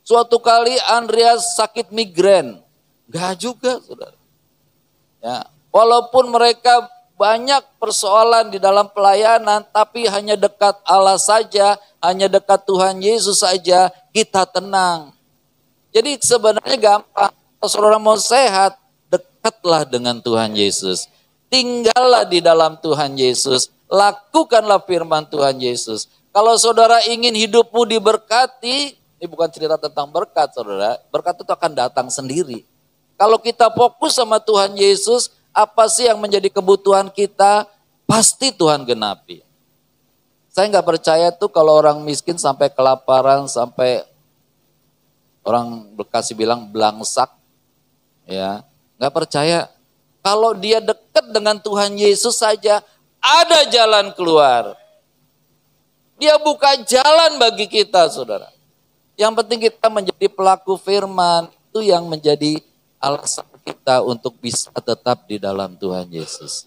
Suatu kali Andreas sakit migrain. Nggak juga, saudara. Ya, walaupun mereka banyak persoalan di dalam pelayanan, tapi hanya dekat Allah saja, hanya dekat Tuhan Yesus saja, kita tenang. Jadi sebenarnya gampang. Kalau saudara mau sehat, dekatlah dengan Tuhan Yesus. Tinggallah di dalam Tuhan Yesus. Lakukanlah firman Tuhan Yesus. Kalau saudara ingin hidupmu diberkati, ini bukan cerita tentang berkat, saudara. Berkat itu akan datang sendiri. Kalau kita fokus sama Tuhan Yesus, apa sih yang menjadi kebutuhan kita? Pasti Tuhan genapi. Saya nggak percaya tuh kalau orang miskin sampai kelaparan, sampai orang Bekasi bilang belangsak, ya nggak percaya. Kalau dia dekat dengan Tuhan Yesus saja, ada jalan keluar. Dia buka jalan bagi kita, saudara. Yang penting kita menjadi pelaku firman, itu yang menjadi alasan kita untuk bisa tetap di dalam Tuhan Yesus.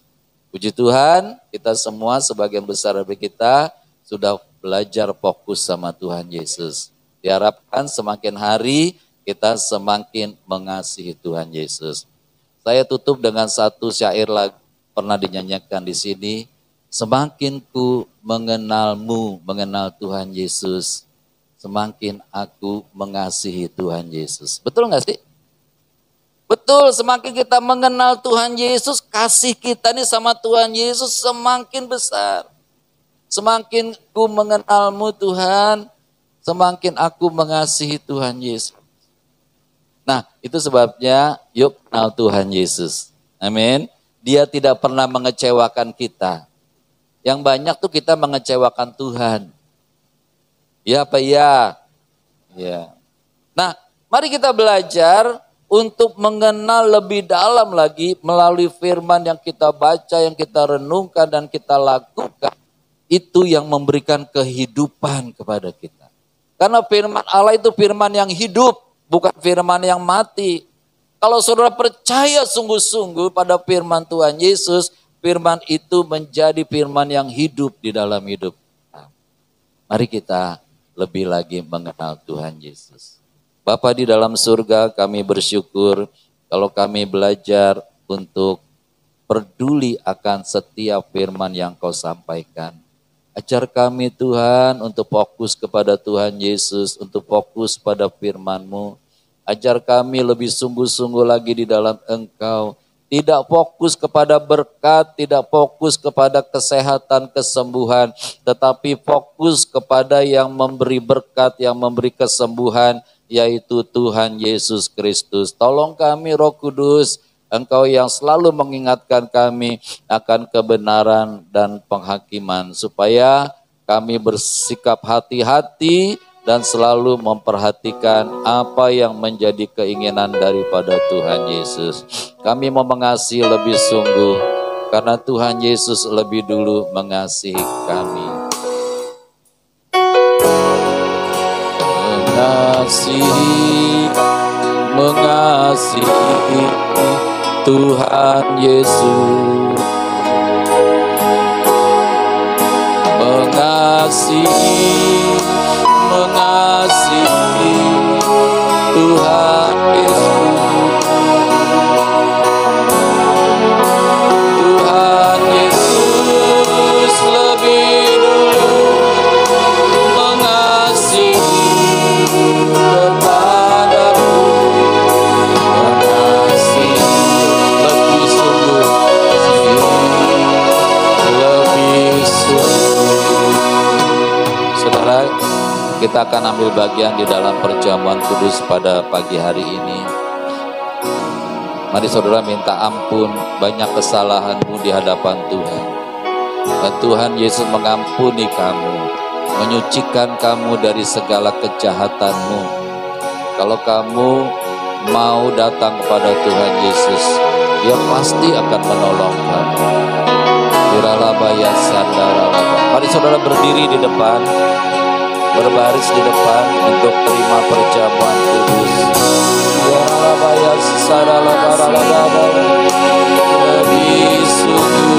Puji Tuhan, kita semua sebagian besar dari kita sudah belajar fokus sama Tuhan Yesus. Diharapkan semakin hari kita semakin mengasihi Tuhan Yesus. Saya tutup dengan satu syair lagu pernah dinyanyikan di sini. Semakin ku mengenalmu, mengenal Tuhan Yesus, semakin aku mengasihi Tuhan Yesus. Betul nggak sih? Betul, semakin kita mengenal Tuhan Yesus, kasih kita nih sama Tuhan Yesus semakin besar. Semakin ku mengenalmu Tuhan, semakin aku mengasihi Tuhan Yesus. Nah, itu sebabnya yuk kenal Tuhan Yesus. Amin. Dia tidak pernah mengecewakan kita. Yang banyak tuh kita mengecewakan Tuhan. Ya apa ya? Ya. Nah, mari kita belajar untuk mengenal lebih dalam lagi melalui firman yang kita baca, yang kita renungkan dan kita lakukan. Itu yang memberikan kehidupan kepada kita. Karena firman Allah itu firman yang hidup, bukan firman yang mati. Kalau saudara percaya sungguh-sungguh pada firman Tuhan Yesus, firman itu menjadi firman yang hidup di dalam hidup. Mari kita lebih lagi mengenal Tuhan Yesus. Bapa di dalam surga, kami bersyukur kalau kami belajar untuk peduli akan setiap firman yang Kau sampaikan. Ajar kami Tuhan untuk fokus kepada Tuhan Yesus, untuk fokus pada firman-Mu. Ajar kami lebih sungguh-sungguh lagi di dalam Engkau. Tidak fokus kepada berkat, tidak fokus kepada kesehatan, kesembuhan. Tetapi fokus kepada yang memberi berkat, yang memberi kesembuhan, yaitu Tuhan Yesus Kristus. Tolong kami Roh Kudus, Engkau yang selalu mengingatkan kami akan kebenaran dan penghakiman. Supaya kami bersikap hati-hati dan selalu memperhatikan apa yang menjadi keinginan daripada Tuhan Yesus. Kami mau mengasihi lebih sungguh karena Tuhan Yesus lebih dulu mengasihi kami. Mengasihi Tuhan Yesus, mengasihi Tuhan Yesus. Tuhan Yesus lebih dulu mengasihi kepadaku, mengasihi lebih sungguh, lebih sungguh. Saudara, kita akan ambil bagian di dalam perjamuan kudus pada pagi hari ini. Mari saudara minta ampun banyak kesalahanmu di hadapan Tuhan. Dan Tuhan Yesus mengampuni kamu, menyucikan kamu dari segala kejahatanmu. Kalau kamu mau datang kepada Tuhan Yesus, Dia pasti akan menolong kamu. Mari saudara berdiri di depan. berbaris di depan untuk terima perjamuan kudus. Lebih sungguh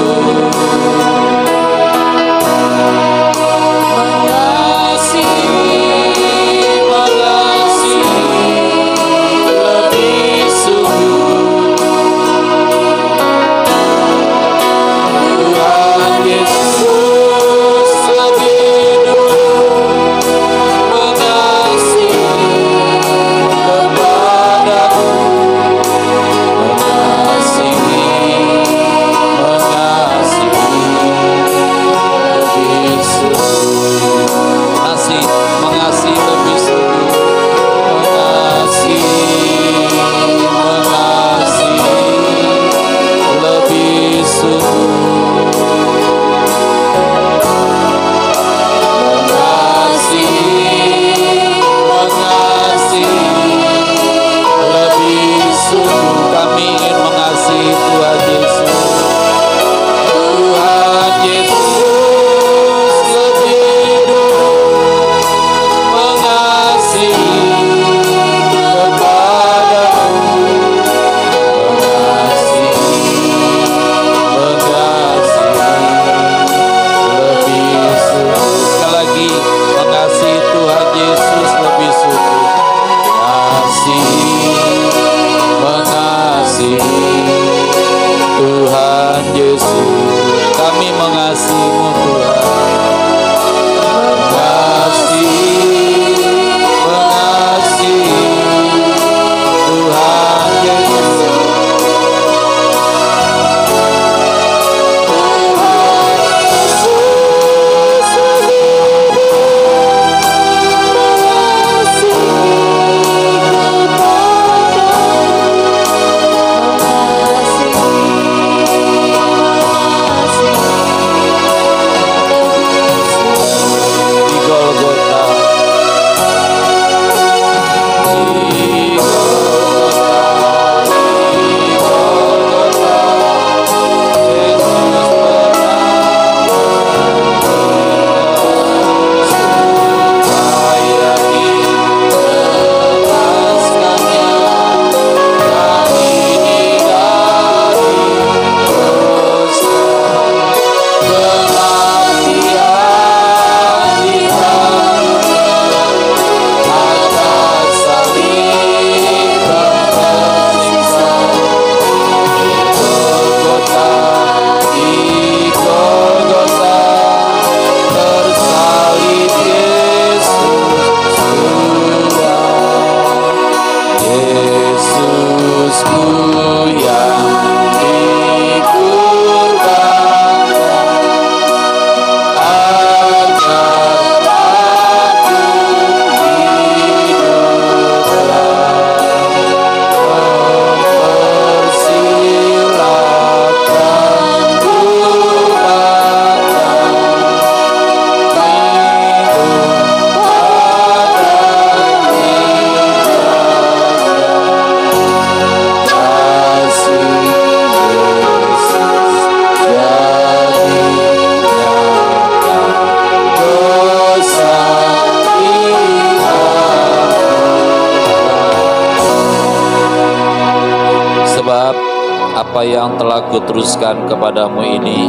apa yang telah kuteruskan kepadamu ini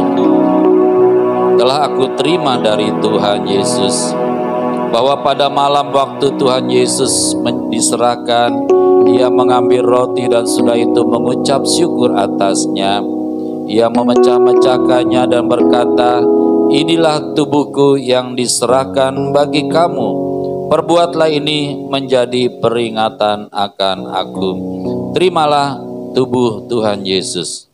telah aku terima dari Tuhan Yesus, bahwa pada malam waktu Tuhan Yesus diserahkan, Ia mengambil roti dan sudah itu mengucap syukur atasnya. Ia memecah-mecahkannya dan berkata, "Inilah tubuhku yang diserahkan bagi kamu. Perbuatlah ini menjadi peringatan akan aku." Terimalah tubuh Tuhan Yesus.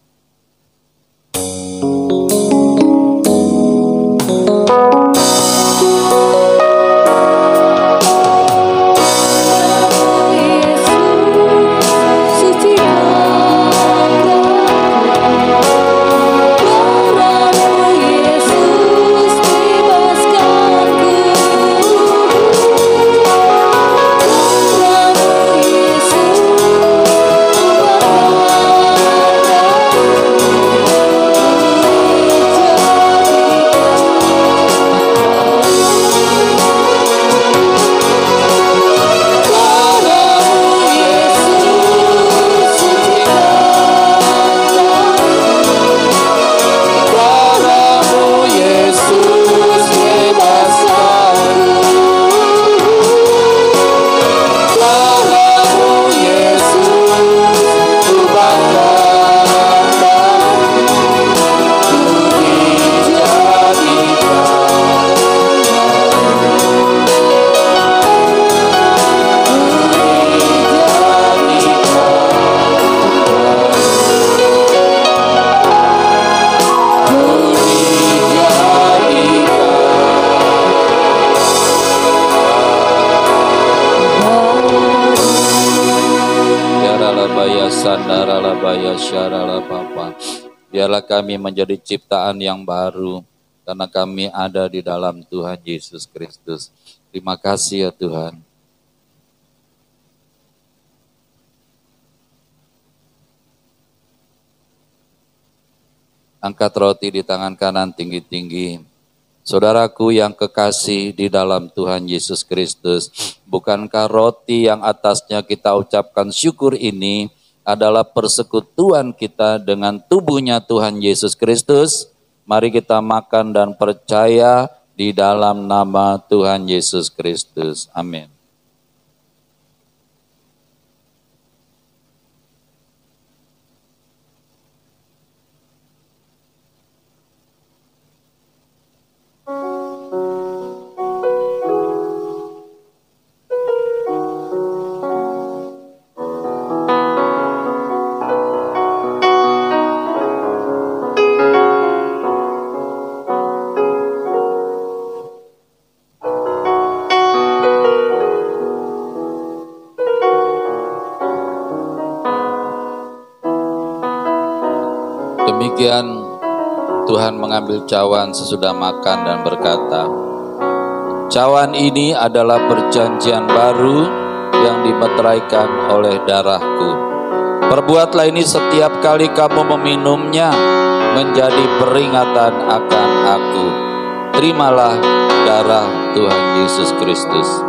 sandara labaya syarala papa. Biarlah kami menjadi ciptaan yang baru karena kami ada di dalam Tuhan Yesus Kristus. Terima kasih ya Tuhan. Angkat roti di tangan kanan tinggi-tinggi. Saudaraku yang kekasih di dalam Tuhan Yesus Kristus, bukankah roti yang atasnya kita ucapkan syukur ini adalah persekutuan kita dengan tubuhnya Tuhan Yesus Kristus? Mari kita makan dan percaya di dalam nama Tuhan Yesus Kristus. Amin. Demikian Tuhan mengambil cawan sesudah makan dan berkata, cawan ini adalah perjanjian baru yang dimeteraikan oleh darahku. Perbuatlah ini setiap kali kamu meminumnya menjadi peringatan akan aku. Terimalah darah Tuhan Yesus Kristus.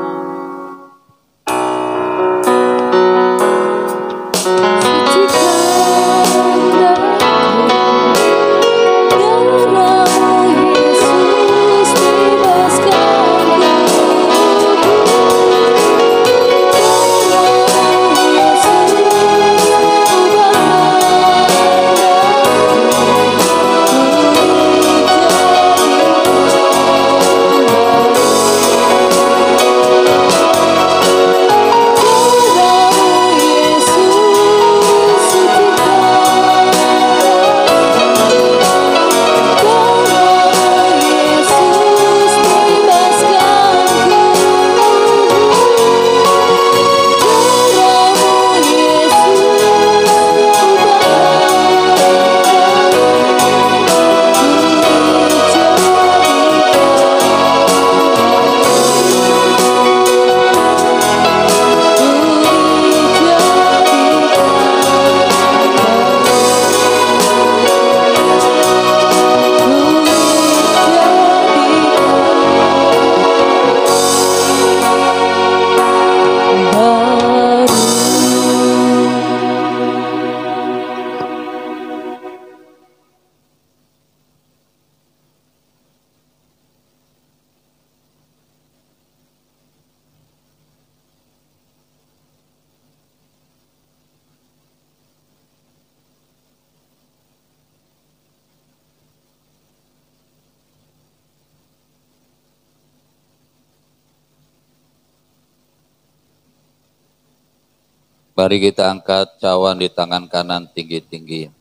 Mari kita angkat cawan di tangan kanan tinggi-tinggi.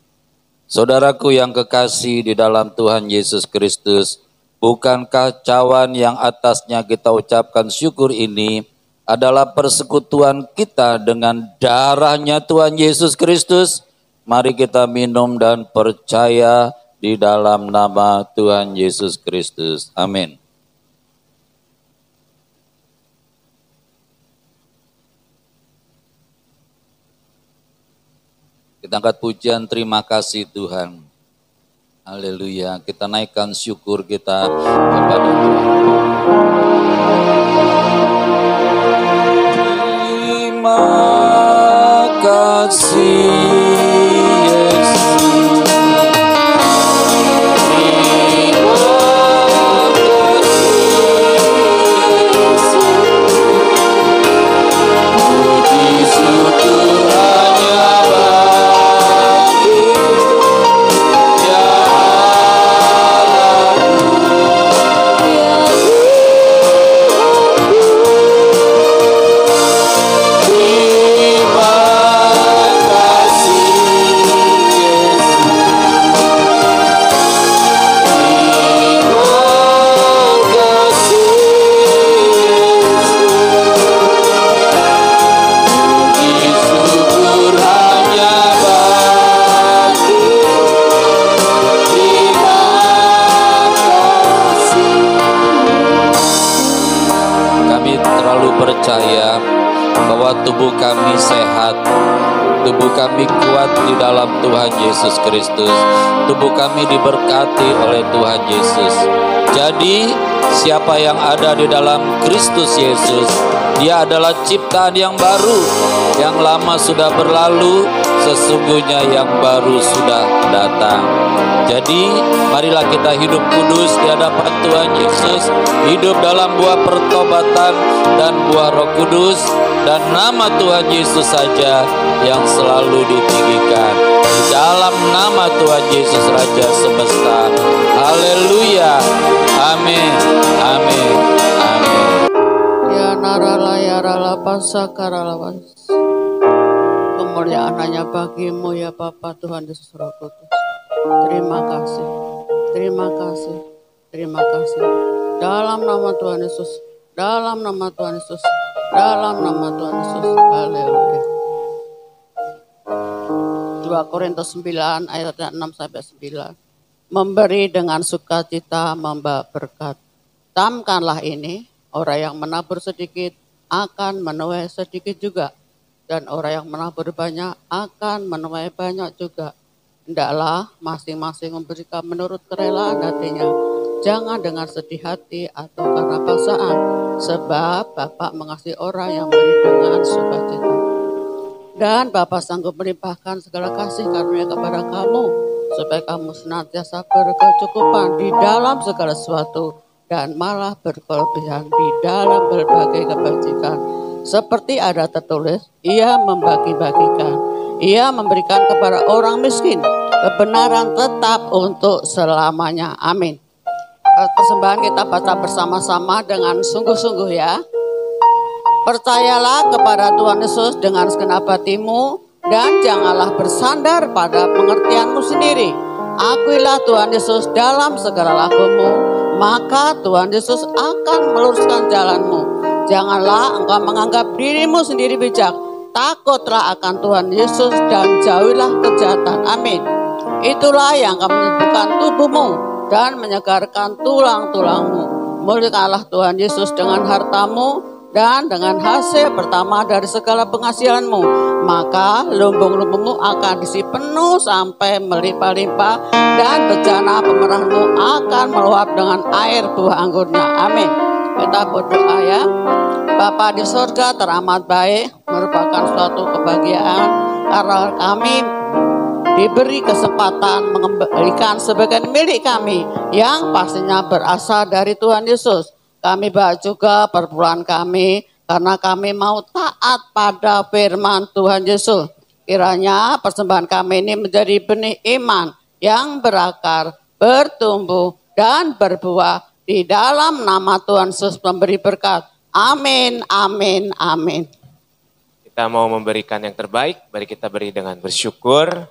Saudaraku yang kekasih di dalam Tuhan Yesus Kristus, bukankah cawan yang atasnya kita ucapkan syukur ini adalah persekutuan kita dengan darahnya Tuhan Yesus Kristus? Mari kita minum dan percaya di dalam nama Tuhan Yesus Kristus. Amin. Kita angkat pujian terima kasih Tuhan. Haleluya. Kita naikkan syukur kita kepada Tuhan. Terima kasih Yesus. Terima kasih. tubuh kami sehat, tubuh kami kuat di dalam Tuhan Yesus Kristus, tubuh kami diberkati oleh Tuhan Yesus. Jadi siapa yang ada di dalam Kristus Yesus, dia adalah ciptaan yang baru. Yang lama sudah berlalu, sesungguhnya yang baru sudah datang. Jadi marilah kita hidup kudus di hadapan Tuhan Yesus, hidup dalam buah pertobatan dan buah Roh Kudus, dan nama Tuhan Yesus saja yang selalu ditinggikan. Di dalam nama Tuhan Yesus Raja semesta. Haleluya. Amin. Amin. Amin. Ya narala ya rala pasakarala pas. Kemuliaan hanya bagimu ya Bapa Tuhan Yesus Roh Kudus. Terima kasih. Terima kasih. Terima kasih. Dalam nama Tuhan Yesus. Dalam nama Tuhan Yesus. Dalam nama Tuhan Yesus. Haleluya. 2 Korintus 9 ayatnya 6 sampai 9. Memberi dengan sukacita membawa berkat. Camkanlah ini, orang yang menabur sedikit akan menuai sedikit juga. Dan orang yang menabur banyak akan menuai banyak juga. Hendaklah masing-masing memberikan menurut kerelaan hatinya. Jangan dengan sedih hati atau karena paksaan. Sebab Bapa mengasihi orang yang beri dengan sukacita. Dan Bapa sanggup melimpahkan segala kasih karunia kepada kamu, supaya kamu senantiasa berkecukupan di dalam segala sesuatu, dan malah berkelebihan di dalam berbagai kebajikan. Seperti ada tertulis, ia membagi-bagikan, ia memberikan kepada orang miskin, kebenaran tetap untuk selamanya. Amin. Persembahan kita baca bersama-sama dengan sungguh-sungguh ya. Percayalah kepada Tuhan Yesus dengan segenap hatimu, dan janganlah bersandar pada pengertianmu sendiri. Akuilah Tuhan Yesus dalam segala lakumu, maka Tuhan Yesus akan meluruskan jalanmu. Janganlah engkau menganggap dirimu sendiri bijak. Takutlah akan Tuhan Yesus dan jauhilah kejahatan. Amin. Itulah yang akan menyembuhkan tubuhmu dan menyegarkan tulang-tulangmu. Muliakanlah Tuhan Yesus dengan hartamu dan dengan hasil pertama dari segala penghasilanmu, maka lumbung-lumbungmu akan diisi penuh sampai melimpah-limpah, dan bejana pemerahanmu akan meluap dengan air buah anggurnya. Amin. Kita berdoa ya. Bapa di surga teramat baik, merupakan suatu kebahagiaan karena kami diberi kesempatan mengembalikan sebagian milik kami yang pastinya berasal dari Tuhan Yesus. Kami bawa juga perpuluhan kami karena kami mau taat pada firman Tuhan Yesus. Kiranya persembahan kami ini menjadi benih iman yang berakar, bertumbuh, dan berbuah di dalam nama Tuhan Yesus memberi berkat. Amin, amin, amin. Kita mau memberikan yang terbaik, mari kita beri dengan bersyukur.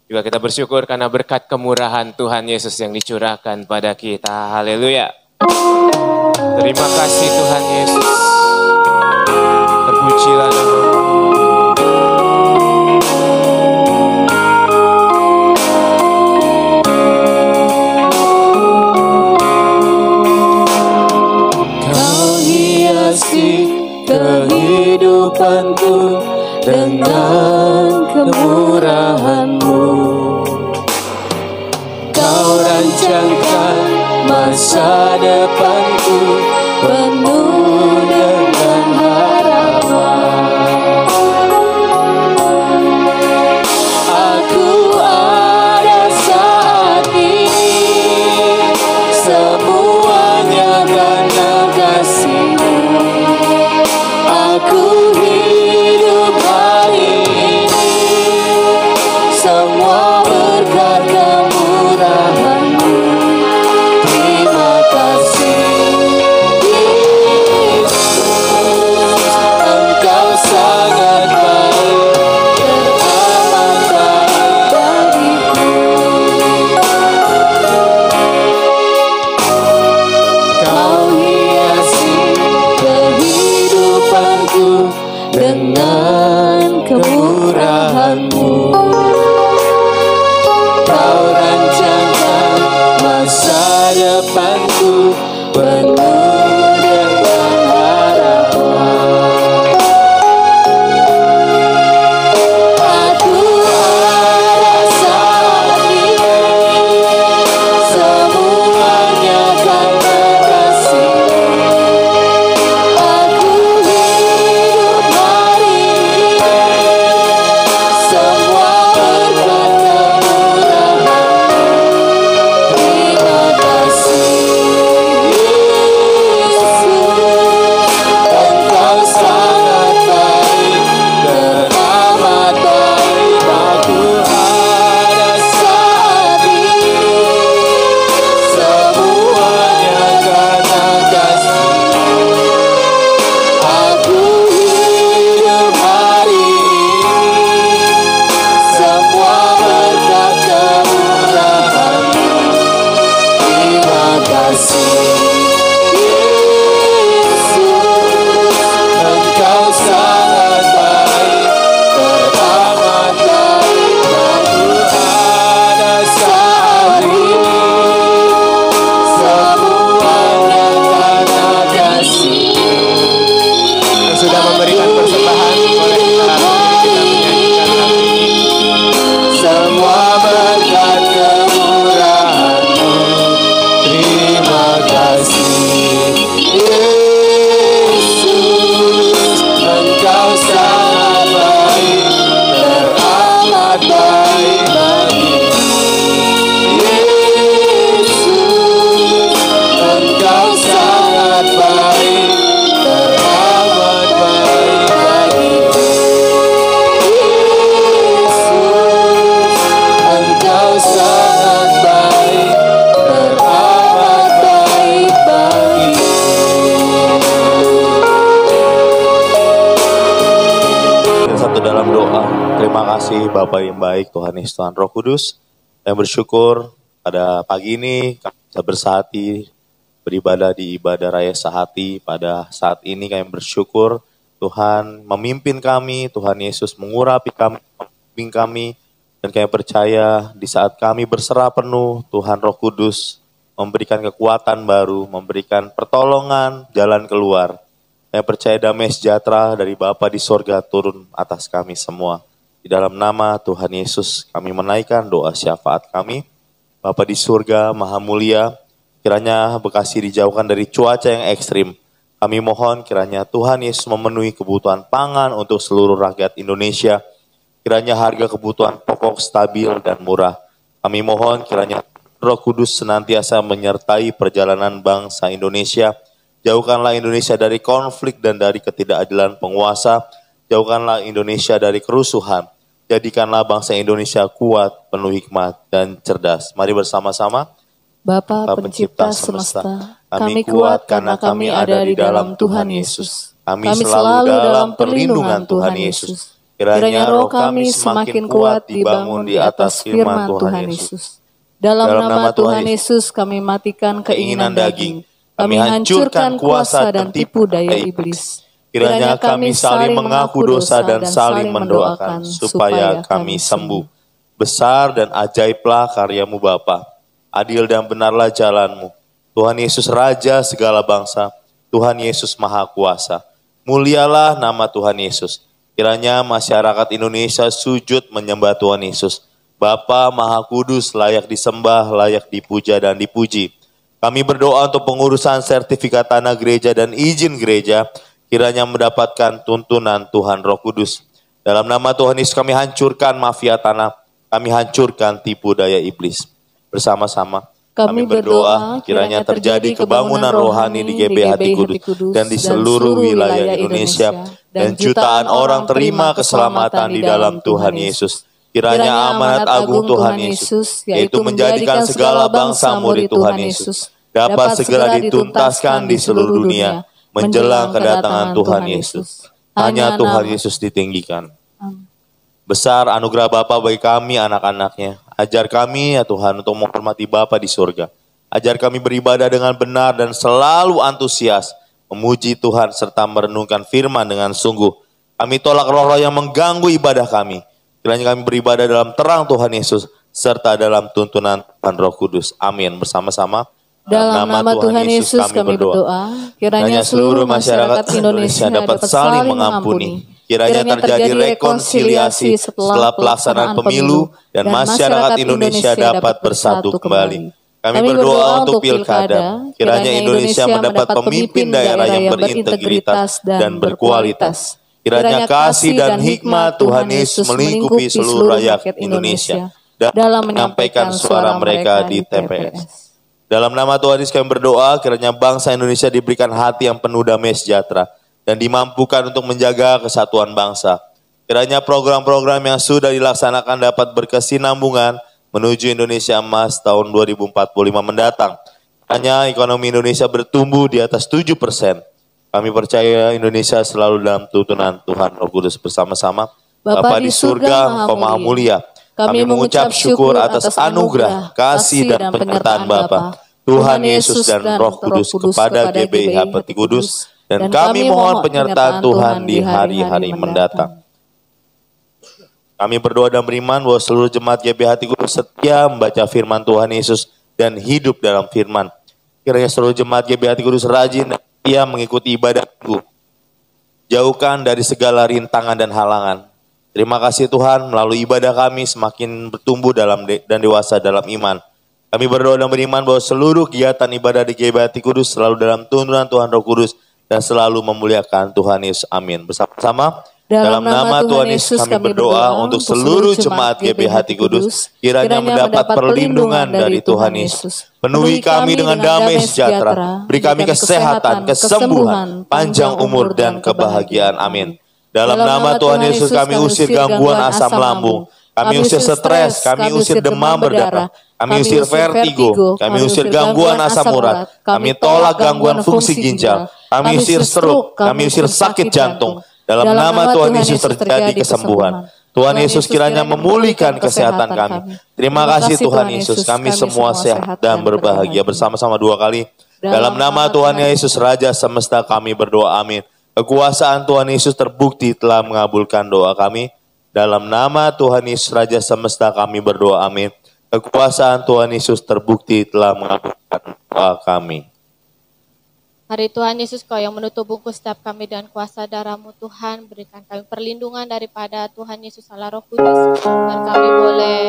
Juga kita bersyukur karena berkat kemurahan Tuhan Yesus yang dicurahkan pada kita. Haleluya. Terima kasih Tuhan Yesus. Terpujilah nama-Mu. Kau hiasi kehidupanku dengan kemurahan-Mu. Kau rancangkan masa depanku penuh dengan harapan. Aku ada saat ini, semuanya karena kasih-Mu. Aku hidup hari ini, semua berkat kemurahan-Mu. Terima kasih Yesus, Engkau sangat baik dan amat baik bagiku. Kau hiasi kehidupanku dengan kemurahan-Mu. Kau rancangkan masa depanku penuh dengan harapan. kasih Yesus, Engkau sangat baik, teramat baik bagi pada saat ini. Semuanya karena kasih yang sudah memberikan persembahan, boleh kita menyanyikan lagu ini. Semua berkat kemurahan-Mu, terima kasih Yesus, Engkau sangat baik, teramat baik bagiku. Yesus, Engkau sangat baik, teramat baik bagiku. Yesus, Engkau sangat baik, teramat baik bagiku. Satu dalam doa. Terima kasih Bapa yang baik, Tuhan Yesus, Tuhan Roh Kudus. Yang bersyukur pada pagi ini kami bisa bersahati, beribadah di ibadah raya sehati. Pada saat ini kami bersyukur Tuhan memimpin kami, Tuhan Yesus mengurapi kami, membimbing kami. Dan kami percaya di saat kami berserah penuh, Tuhan Roh Kudus memberikan kekuatan baru, memberikan pertolongan, jalan keluar. Saya percaya damai sejahtera dari Bapa di sorga turun atas kami semua. Di dalam nama Tuhan Yesus kami menaikkan doa syafaat kami. Bapa di surga maha mulia, kiranya Bekasi dijauhkan dari cuaca yang ekstrim. Kami mohon kiranya Tuhan Yesus memenuhi kebutuhan pangan untuk seluruh rakyat Indonesia. Kiranya harga kebutuhan pokok stabil dan murah. Kami mohon kiranya Roh Kudus senantiasa menyertai perjalanan bangsa Indonesia. Jauhkanlah Indonesia dari konflik dan dari ketidakadilan penguasa. Jauhkanlah Indonesia dari kerusuhan. Jadikanlah bangsa Indonesia kuat, penuh hikmat, dan cerdas. Mari bersama-sama. Bapa pencipta semesta, kami kuat karena kami ada di dalam Tuhan Yesus. Kami selalu dalam perlindungan Tuhan Yesus. Kiranya roh kami semakin kuat dibangun di atas firman Tuhan Yesus. Dalam nama Tuhan Yesus kami matikan keinginan daging. Kami hancurkan kuasa dan tipu daya iblis. Kiranya kami saling mengaku dosa dan saling mendoakan supaya kami sembuh. Besar dan ajaiblah karya-Mu Bapa. Adil dan benarlah jalan-Mu. Tuhan Yesus Raja segala bangsa. Tuhan Yesus Maha Kuasa. Mulialah nama Tuhan Yesus. Kiranya masyarakat Indonesia sujud menyembah Tuhan Yesus. Bapa Maha Kudus, layak disembah, layak dipuja dan dipuji. Kami berdoa untuk pengurusan sertifikat tanah gereja dan izin gereja, kiranya mendapatkan tuntunan Tuhan Roh Kudus. Dalam nama Tuhan Yesus kami hancurkan mafia tanah, kami hancurkan tipu daya iblis. Bersama-sama kami berdoa kiranya terjadi kebangunan rohani di GBI Hati Kudus dan di seluruh wilayah Indonesia. Dan jutaan orang terima keselamatan di dalam Tuhan Yesus. Kiranya amanat agung Tuhan Yesus, yaitu menjadikan segala bangsa murid Tuhan Yesus, dapat segera dituntaskan di seluruh dunia, menjelang kedatangan Tuhan Yesus. Hanya Tuhan Yesus ditinggikan. Besar anugerah Bapa bagi kami anak-anaknya. Ajar kami ya Tuhan untuk menghormati Bapa di surga. Ajar kami beribadah dengan benar dan selalu antusias, memuji Tuhan serta merenungkan firman dengan sungguh. Kami tolak roh-roh yang mengganggu ibadah kami. Kiranya kami beribadah dalam terang Tuhan Yesus, serta dalam tuntunan Tuhan Roh Kudus. Amin. Bersama-sama. Dalam nama Tuhan Yesus kami berdoa. Kiranya seluruh masyarakat Indonesia dapat saling mengampuni. Kiranya terjadi rekonsiliasi setelah pelaksanaan pemilu dan masyarakat Indonesia dapat bersatu kembali. Kami berdoa untuk pilkada. Kiranya Indonesia mendapat pemimpin daerah yang berintegritas dan berkualitas. Kiranya kasih dan hikmat Tuhan Yesus melingkupi seluruh rakyat Indonesia dalam menyampaikan suara mereka di TPS. Dalam nama Tuhan Yesus kami berdoa, kiranya bangsa Indonesia diberikan hati yang penuh damai sejahtera dan dimampukan untuk menjaga kesatuan bangsa. Kiranya program-program yang sudah dilaksanakan dapat berkesinambungan menuju Indonesia Emas tahun 2045 mendatang. Hanya ekonomi Indonesia bertumbuh di atas 7%. Kami percaya Indonesia selalu dalam tuntunan Tuhan Roh Kudus. Bersama-sama. Bapa di surga, Engkau Maha Mulia. Kami mengucap syukur atas anugerah, kasih dan penyertaan Bapa. Tuhan Yesus dan Roh Kudus kepada GBI Hati Kudus, dan kami mohon penyertaan Tuhan di hari-hari mendatang. Kami berdoa dan beriman bahwa seluruh jemaat GBI Hati Kudus setia membaca firman Tuhan Yesus dan hidup dalam firman. Kiranya seluruh jemaat GBI Hati Kudus rajin dan setia mengikuti ibadahku. Jauhkan dari segala rintangan dan halangan. Terima kasih Tuhan, melalui ibadah kami semakin bertumbuh dan dewasa dalam iman. Kami berdoa dan beriman bahwa seluruh kegiatan ibadah di GBI Hati Kudus selalu dalam tuntunan Tuhan Roh Kudus dan selalu memuliakan Tuhan Yesus. Amin. Bersama-sama dalam nama Tuhan Yesus kami berdoa untuk seluruh jemaat GBI Hati Kudus, kiranya mendapat perlindungan dari Tuhan Yesus. Penuhi kami dengan damai sejahtera, beri kami kesehatan, kesembuhan, panjang umur dan kebahagiaan. Amin. Dalam nama Tuhan Yesus kami usir gangguan asam lambung, kami usir stres, kami usir demam berdarah, kami usir vertigo, kami usir gangguan asam urat, kami tolak gangguan fungsi ginjal, kami usir stroke, kami usir sakit jantung. Dalam nama Tuhan Yesus terjadi kesembuhan. Tuhan Yesus kiranya memulihkan kesehatan kami. Terima kasih Tuhan Yesus, kami semua sehat dan berbahagia. Bersama-sama dua kali. Dalam nama Tuhan Yesus Raja semesta kami berdoa, amin. Kekuasaan Tuhan Yesus terbukti telah mengabulkan doa kami. Dalam nama Tuhan Yesus Raja semesta kami berdoa, amin. Kekuasaan Tuhan Yesus terbukti telah mengabulkan doa kami. Hari Tuhan Yesus, Kau yang menutup bungkus setiap kami dengan kuasa darah-Mu Tuhan, berikan kami perlindungan daripada Tuhan Yesus Allah Roh Kudus, dan kami boleh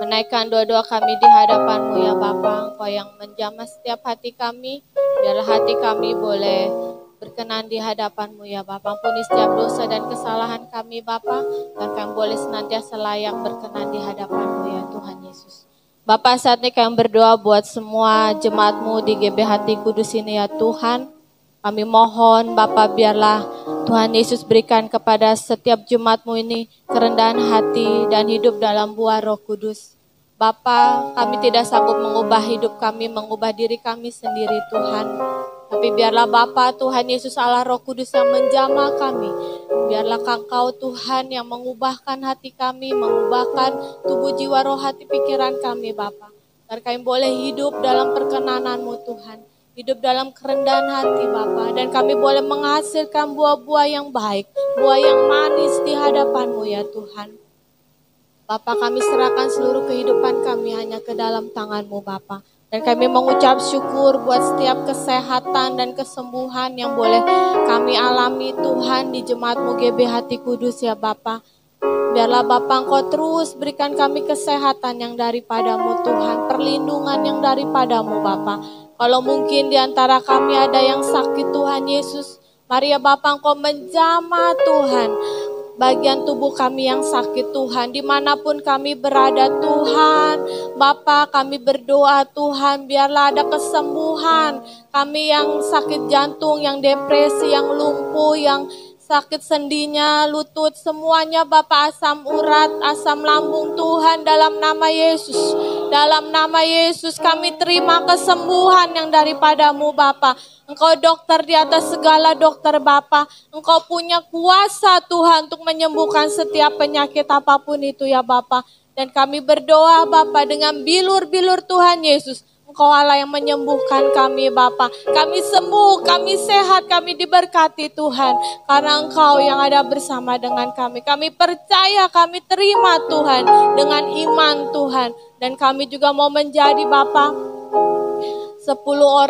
menaikkan doa-doa kami di hadapan-Mu ya Bapa. Engkau yang menjamah setiap hati kami, biarlah hati kami boleh berkenan di hadapan-Mu ya Bapa. Ampuni setiap dosa dan kesalahan kami Bapa, dan kami boleh senantiasa layak berkenan di hadapan-Mu ya Tuhan Yesus. Bapak, saat ini kami berdoa buat semua jemaat-Mu di GBI Hati Kudus ini ya Tuhan. Kami mohon Bapak biarlah Tuhan Yesus berikan kepada setiap jemaat-Mu ini kerendahan hati dan hidup dalam buah Roh Kudus. Bapak, kami tidak sanggup mengubah hidup kami, mengubah diri kami sendiri Tuhan. Tapi biarlah Bapa Tuhan Yesus Allah Roh Kudus yang menjamah kami. Biarlah Engkau Tuhan yang mengubahkan hati kami, mengubahkan tubuh jiwa roh hati pikiran kami Bapa. Agar kami boleh hidup dalam perkenanan-Mu Tuhan. Hidup dalam kerendahan hati Bapa. Dan kami boleh menghasilkan buah-buah yang baik, buah yang manis di hadapan-Mu ya Tuhan. Bapa, kami serahkan seluruh kehidupan kami hanya ke dalam tangan-Mu Bapa. Dan kami mengucap syukur buat setiap kesehatan dan kesembuhan yang boleh kami alami Tuhan di jemaat-Mu GBI Hati Kudus ya Bapa. Biarlah Bapa Engkau terus berikan kami kesehatan yang daripada-Mu Tuhan, perlindungan yang daripada-Mu Bapa. Kalau mungkin di antara kami ada yang sakit Tuhan Yesus, mari ya Bapa Engkau menjamah Tuhan. Bagian tubuh kami yang sakit Tuhan, dimanapun kami berada Tuhan. Bapa, kami berdoa Tuhan, biarlah ada kesembuhan. Kami yang sakit jantung, yang depresi, yang lumpuh, yang sakit sendinya, lutut, semuanya Bapa, asam urat, asam lambung Tuhan, dalam nama Yesus. Dalam nama Yesus kami terima kesembuhan yang daripada-Mu Bapa. Engkau dokter di atas segala dokter Bapa. Engkau punya kuasa Tuhan untuk menyembuhkan setiap penyakit apapun itu ya Bapa. Dan kami berdoa Bapa dengan bilur-bilur Tuhan Yesus. Engkau Allah yang menyembuhkan kami Bapa. Kami sembuh, kami sehat, kami diberkati Tuhan. Karena Engkau yang ada bersama dengan kami. Kami percaya, kami terima Tuhan dengan iman Tuhan. Dan kami juga mau menjadi Bapa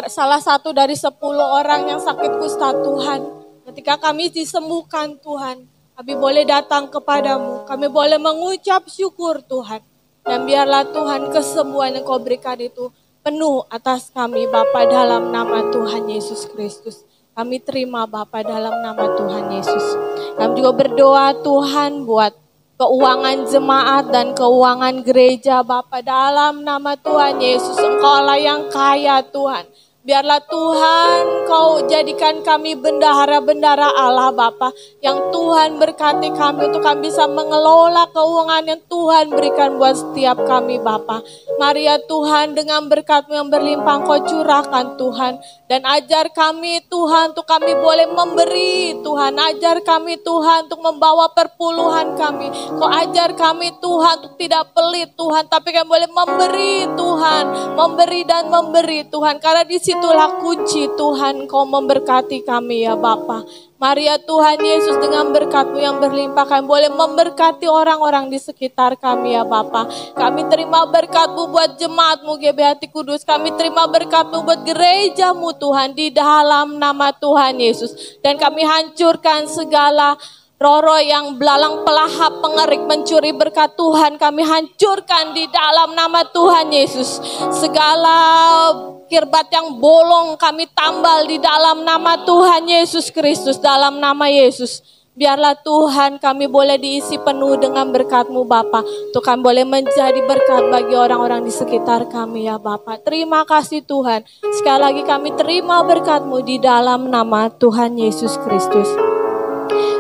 salah satu dari 10 orang yang sakit kusta Tuhan. Ketika kami disembuhkan Tuhan, kami boleh datang kepadamu. Kami boleh mengucap syukur Tuhan. Dan biarlah Tuhan kesembuhan yang Kau berikan itu penuh atas kami Bapa dalam nama Tuhan Yesus Kristus. Kami terima Bapa dalam nama Tuhan Yesus. Kami juga berdoa Tuhan buat keuangan jemaat dan keuangan gereja Bapa dalam nama Tuhan Yesus. Engkau Allah yang kaya Tuhan. Biarlah Tuhan Kau jadikan kami bendahara-bendahara Allah Bapa, yang Tuhan berkati kami untuk kami bisa mengelola keuangan yang Tuhan berikan buat setiap kami Bapa. Mari ya Tuhan, dengan berkat-Mu yang berlimpah Kau curahkan Tuhan, dan ajar kami Tuhan untuk kami boleh memberi Tuhan. Ajar kami Tuhan untuk membawa perpuluhan kami. Kau ajar kami Tuhan untuk tidak pelit Tuhan, tapi kami boleh memberi Tuhan, memberi dan memberi Tuhan, karena disitulah kunci Tuhan Kau memberkati kami ya Bapa. Mari ya Tuhan Yesus, dengan berkat-Mu yang berlimpah kami boleh memberkati orang-orang di sekitar kami ya Bapa. Kami terima berkat-Mu buat jemaat-Mu GB Hati Kudus. Kami terima berkat-Mu buat gereja-Mu Tuhan, di dalam nama Tuhan Yesus. Dan kami hancurkan segala roh-roh yang belalang pelahap pengerik mencuri berkat Tuhan, kami hancurkan di dalam nama Tuhan Yesus. Segala kirbat yang bolong kami tambal di dalam nama Tuhan Yesus Kristus, dalam nama Yesus. Biarlah Tuhan kami boleh diisi penuh dengan berkat-Mu Bapa, untuk kami boleh menjadi berkat bagi orang-orang di sekitar kami ya Bapa. Terima kasih Tuhan. Sekali lagi kami terima berkat-Mu di dalam nama Tuhan Yesus Kristus.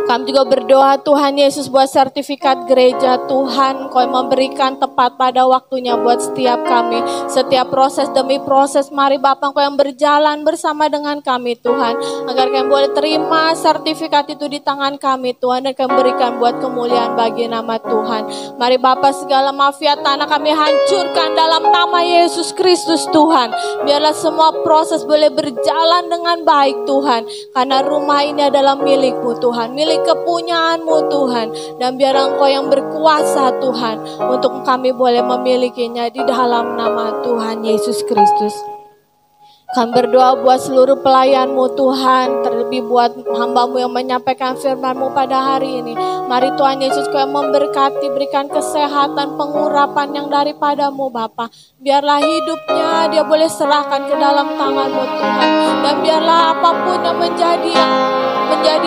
Kami juga berdoa Tuhan Yesus buat sertifikat gereja Tuhan, Kau memberikan tepat pada waktunya buat setiap kami. Setiap proses demi proses, mari Bapa Kau yang berjalan bersama dengan kami Tuhan, agar kami boleh terima sertifikat itu di tangan kami Tuhan, dan kami berikan buat kemuliaan bagi nama Tuhan. Mari Bapa, segala mafia tanah kami hancurkan dalam nama Yesus Kristus Tuhan. Biarlah semua proses boleh berjalan dengan baik Tuhan, karena rumah ini adalah milik-Mu Tuhan, milik kepunyaan-Mu Tuhan, dan biar Engkau yang berkuasa Tuhan untuk kami boleh memilikinya di dalam nama Tuhan Yesus Kristus. Kami berdoa buat seluruh pelayan-Mu Tuhan, terlebih buat hamba-Mu yang menyampaikan firman-Mu pada hari ini. Mari Tuhan Yesus Kau yang memberkati, berikan kesehatan, pengurapan yang daripada-Mu Bapa. Biarlah hidupnya dia boleh serahkan ke dalam tangan-Mu Tuhan, dan biarlah apapun yang menjadi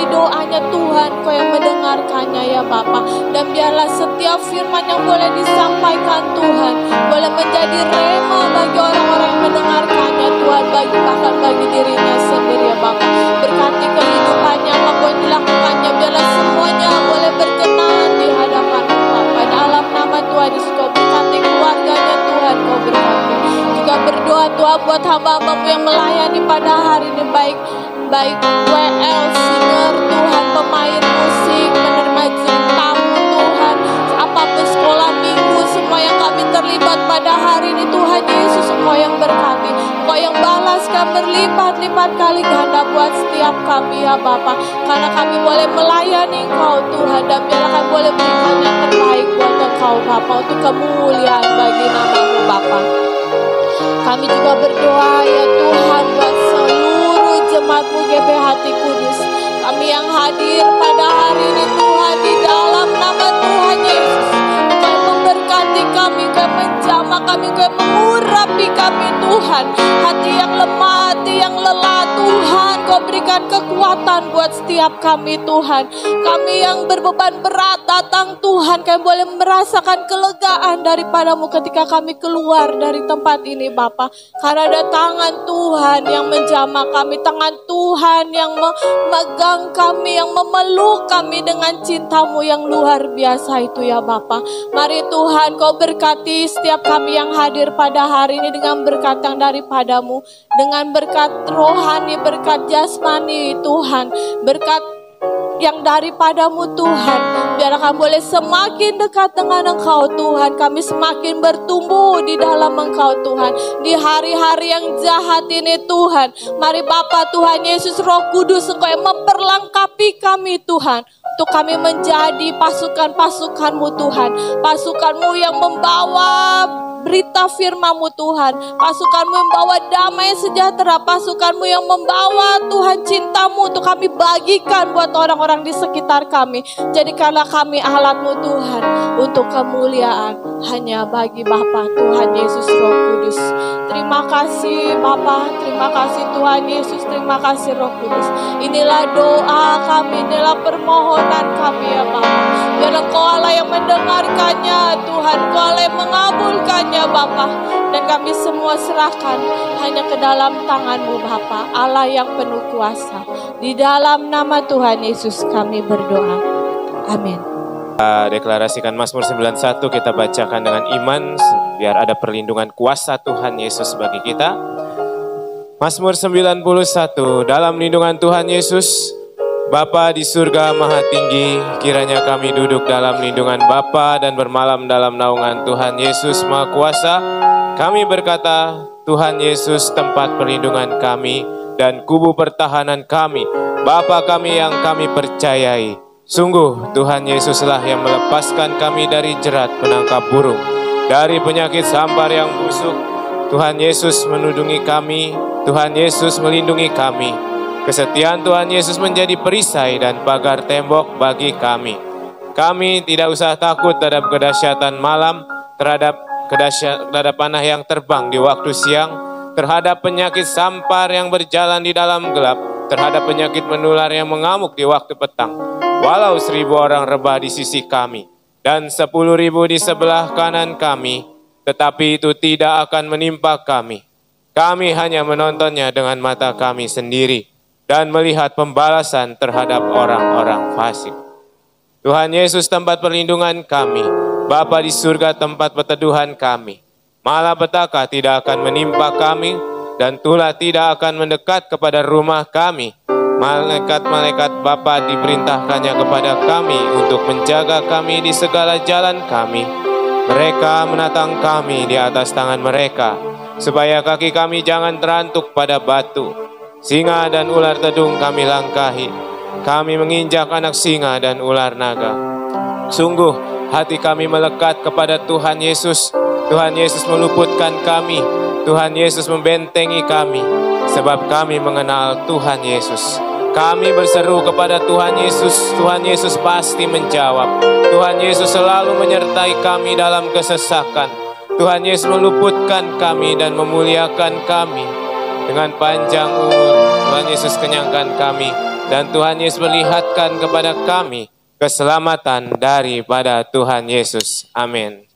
doanya Tuhan, Kau yang mendengarkannya ya Bapa. Dan biarlah setiap firman yang boleh disampaikan Tuhan, boleh menjadi rema bagi orang-orang yang mendengarkannya Tuhan, bahkan bagi dirinya sendiri ya Bapa. Berkati kehidupannya, apa yang dilakukannya, biarlah semuanya boleh berkenan di hadapan Bapa. Dalam nama Tuhan Yesus, Kau berkati keluarganya Tuhan, Kau berkati. Juga berdoa Tuhan buat hamba-hamba-Mu yang melayani pada hari ini, baik WL, singer Tuhan, pemain musik, penerima tamu Tuhan, apapun sekolah minggu, semua yang kami terlibat pada hari ini Tuhan Yesus, Engkau yang berkati, Engkau yang balaskan berlipat-lipat kali ganda buat setiap kami ya Bapa, karena kami boleh melayani Engkau Tuhan, dan biarlah kami boleh berikan yang terbaik buat Engkau Bapa, untuk kemuliaan bagi nama-Mu Bapa. Kami juga berdoa ya Tuhan buat seluruh jemaat-Mu GB Hati Kudus, kami yang hadir pada hari ini Tuhan, di dalam nama Tuhan Yesus, Kau memberkati kami, Kau menjamah kami, Kau mengurapi kami Tuhan. Hati yang lemah, hati yang lelah Tuhan, Kau berikan kekuatan buat setiap kami Tuhan. Kami yang berbeban berat datang Tuhan, kami boleh merasakan kelegaan daripada-Mu ketika kami keluar dari tempat ini Bapa. Karena ada tangan Tuhan yang menjamah kami, tangan Tuhan yang memegang kami, yang memeluk kami dengan cinta-Mu yang luar biasa itu ya Bapa. Mari Tuhan Kau berkati setiap kami yang hadir pada hari ini dengan berkat yang daripada-Mu, dengan berkat rohani, berkat jasmani Tuhan, berkat yang daripada-Mu Tuhan. Biar kami boleh semakin dekat dengan Engkau Tuhan, kami semakin bertumbuh di dalam Engkau Tuhan. Di hari-hari yang jahat ini Tuhan, mari Bapa Tuhan Yesus, Roh Kudus Engkau yang memperlengkapi kami Tuhan, untuk kami menjadi pasukan-pasukan-Mu Tuhan, pasukan-Mu yang membawa berita firman-Mu Tuhan, pasukan-Mu yang membawa damai sejahtera, pasukan-Mu yang membawa Tuhan cinta-Mu untuk kami bagikan buat orang-orang di sekitar kami. Jadikanlah kami alat-Mu Tuhan, untuk kemuliaan hanya bagi Bapa Tuhan Yesus Roh Kudus. Terima kasih Bapa, terima kasih Tuhan Yesus, terima kasih Roh Kudus. Inilah doa kami, inilah permohonan kami ya Bapa. Biar Engkau Allah yang mendengarkannya Tuhan, Engkau Allah yang mengabulkannya ya Bapa, dan kami semua serahkan hanya ke dalam tangan-Mu Bapa, Allah yang penuh kuasa. Di dalam nama Tuhan Yesus kami berdoa. Amin. Deklarasikan Mazmur 91 kita bacakan dengan iman biar ada perlindungan kuasa Tuhan Yesus bagi kita. Mazmur 91, dalam lindungan Tuhan Yesus, Bapa di surga maha tinggi, kiranya kami duduk dalam lindungan Bapa dan bermalam dalam naungan Tuhan Yesus maha kuasa. Kami berkata, Tuhan Yesus tempat perlindungan kami dan kubu pertahanan kami, Bapa kami yang kami percayai. Sungguh Tuhan Yesuslah yang melepaskan kami dari jerat penangkap burung, dari penyakit sampar yang busuk. Tuhan Yesus menudungi kami, Tuhan Yesus melindungi kami. Kesetiaan Tuhan Yesus menjadi perisai dan pagar tembok bagi kami. Kami tidak usah takut terhadap kedahsyatan malam, terhadap panah yang terbang di waktu siang, terhadap penyakit sampar yang berjalan di dalam gelap, terhadap penyakit menular yang mengamuk di waktu petang. Walau 1000 orang rebah di sisi kami, dan 10.000 di sebelah kanan kami, tetapi itu tidak akan menimpa kami. Kami hanya menontonnya dengan mata kami sendiri dan melihat pembalasan terhadap orang-orang fasik. Tuhan Yesus tempat perlindungan kami, Bapa di surga tempat perteduhan kami. Malapetaka tidak akan menimpa kami dan tulah tidak akan mendekat kepada rumah kami. Malaikat-malaikat Bapa diperintahkannya kepada kami untuk menjaga kami di segala jalan kami. Mereka menatang kami di atas tangan mereka, supaya kaki kami jangan terantuk pada batu. Singa dan ular tedung kami langkahi. Kami menginjak anak singa dan ular naga. Sungguh hati kami melekat kepada Tuhan Yesus. Tuhan Yesus meluputkan kami. Tuhan Yesus membentengi kami, sebab kami mengenal Tuhan Yesus. Kami berseru kepada Tuhan Yesus, Tuhan Yesus pasti menjawab. Tuhan Yesus selalu menyertai kami dalam kesesakan. Tuhan Yesus meluputkan kami dan memuliakan kami. Dengan panjang umur, Tuhan Yesus kenyangkan kami. Dan Tuhan Yesus melihatkan kepada kami keselamatan daripada Tuhan Yesus. Amin.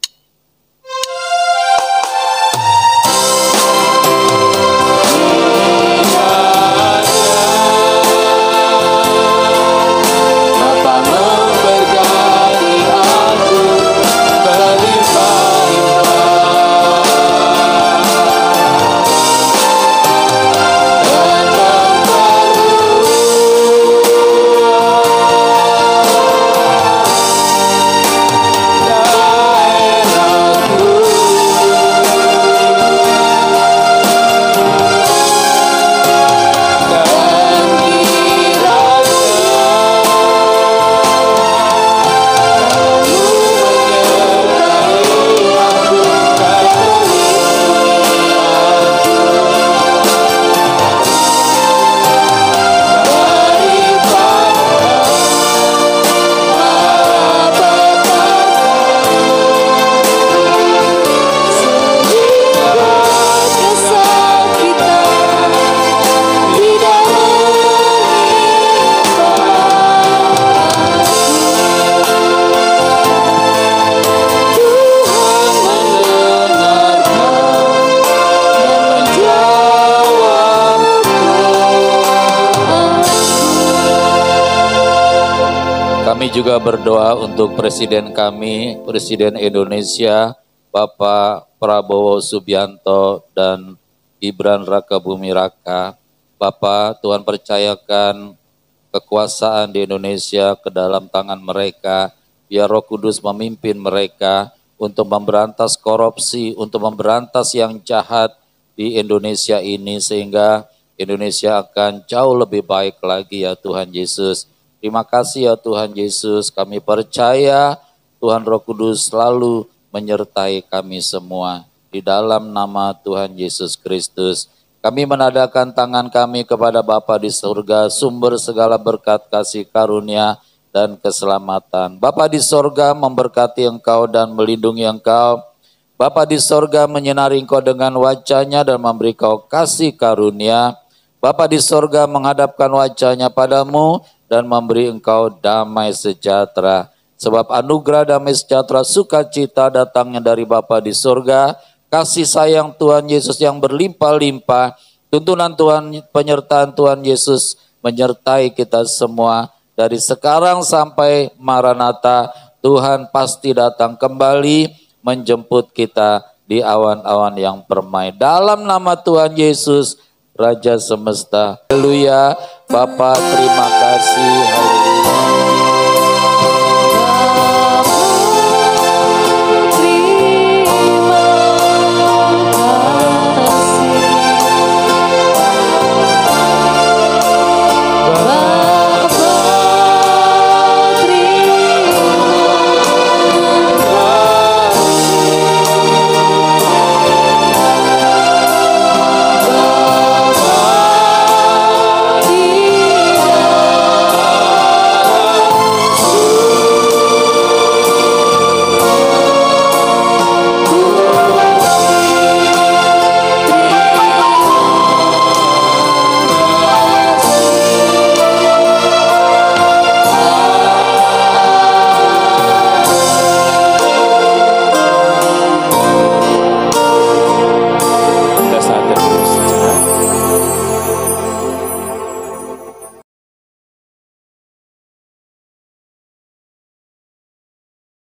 Kami juga berdoa untuk Presiden kami, Presiden Indonesia, Bapak Prabowo Subianto dan Gibran Raka Buming Raka. Bapak, Tuhan percayakan kekuasaan di Indonesia ke dalam tangan mereka, biar Roh Kudus memimpin mereka untuk memberantas korupsi, untuk memberantas yang jahat di Indonesia ini, sehingga Indonesia akan jauh lebih baik lagi ya Tuhan Yesus. Terima kasih ya Tuhan Yesus, kami percaya Tuhan Roh Kudus selalu menyertai kami semua. Di dalam nama Tuhan Yesus Kristus, kami menadahkan tangan kami kepada Bapa di surga, sumber segala berkat kasih karunia dan keselamatan. Bapa di surga memberkati engkau dan melindungi engkau. Bapa di surga menyinari engkau dengan wajah-Nya dan memberi kau kasih karunia. Bapa di surga menghadapkan wajah-Nya padamu dan memberi engkau damai sejahtera. Sebab anugerah damai sejahtera sukacita datangnya dari Bapa di surga, kasih sayang Tuhan Yesus yang berlimpah-limpah, tuntunan Tuhan, penyertaan Tuhan Yesus menyertai kita semua dari sekarang sampai Maranatha. Tuhan pasti datang kembali menjemput kita di awan-awan yang permai. Dalam nama Tuhan Yesus, Raja semesta. Haleluya. Bapa, terima kasih. Haleluya.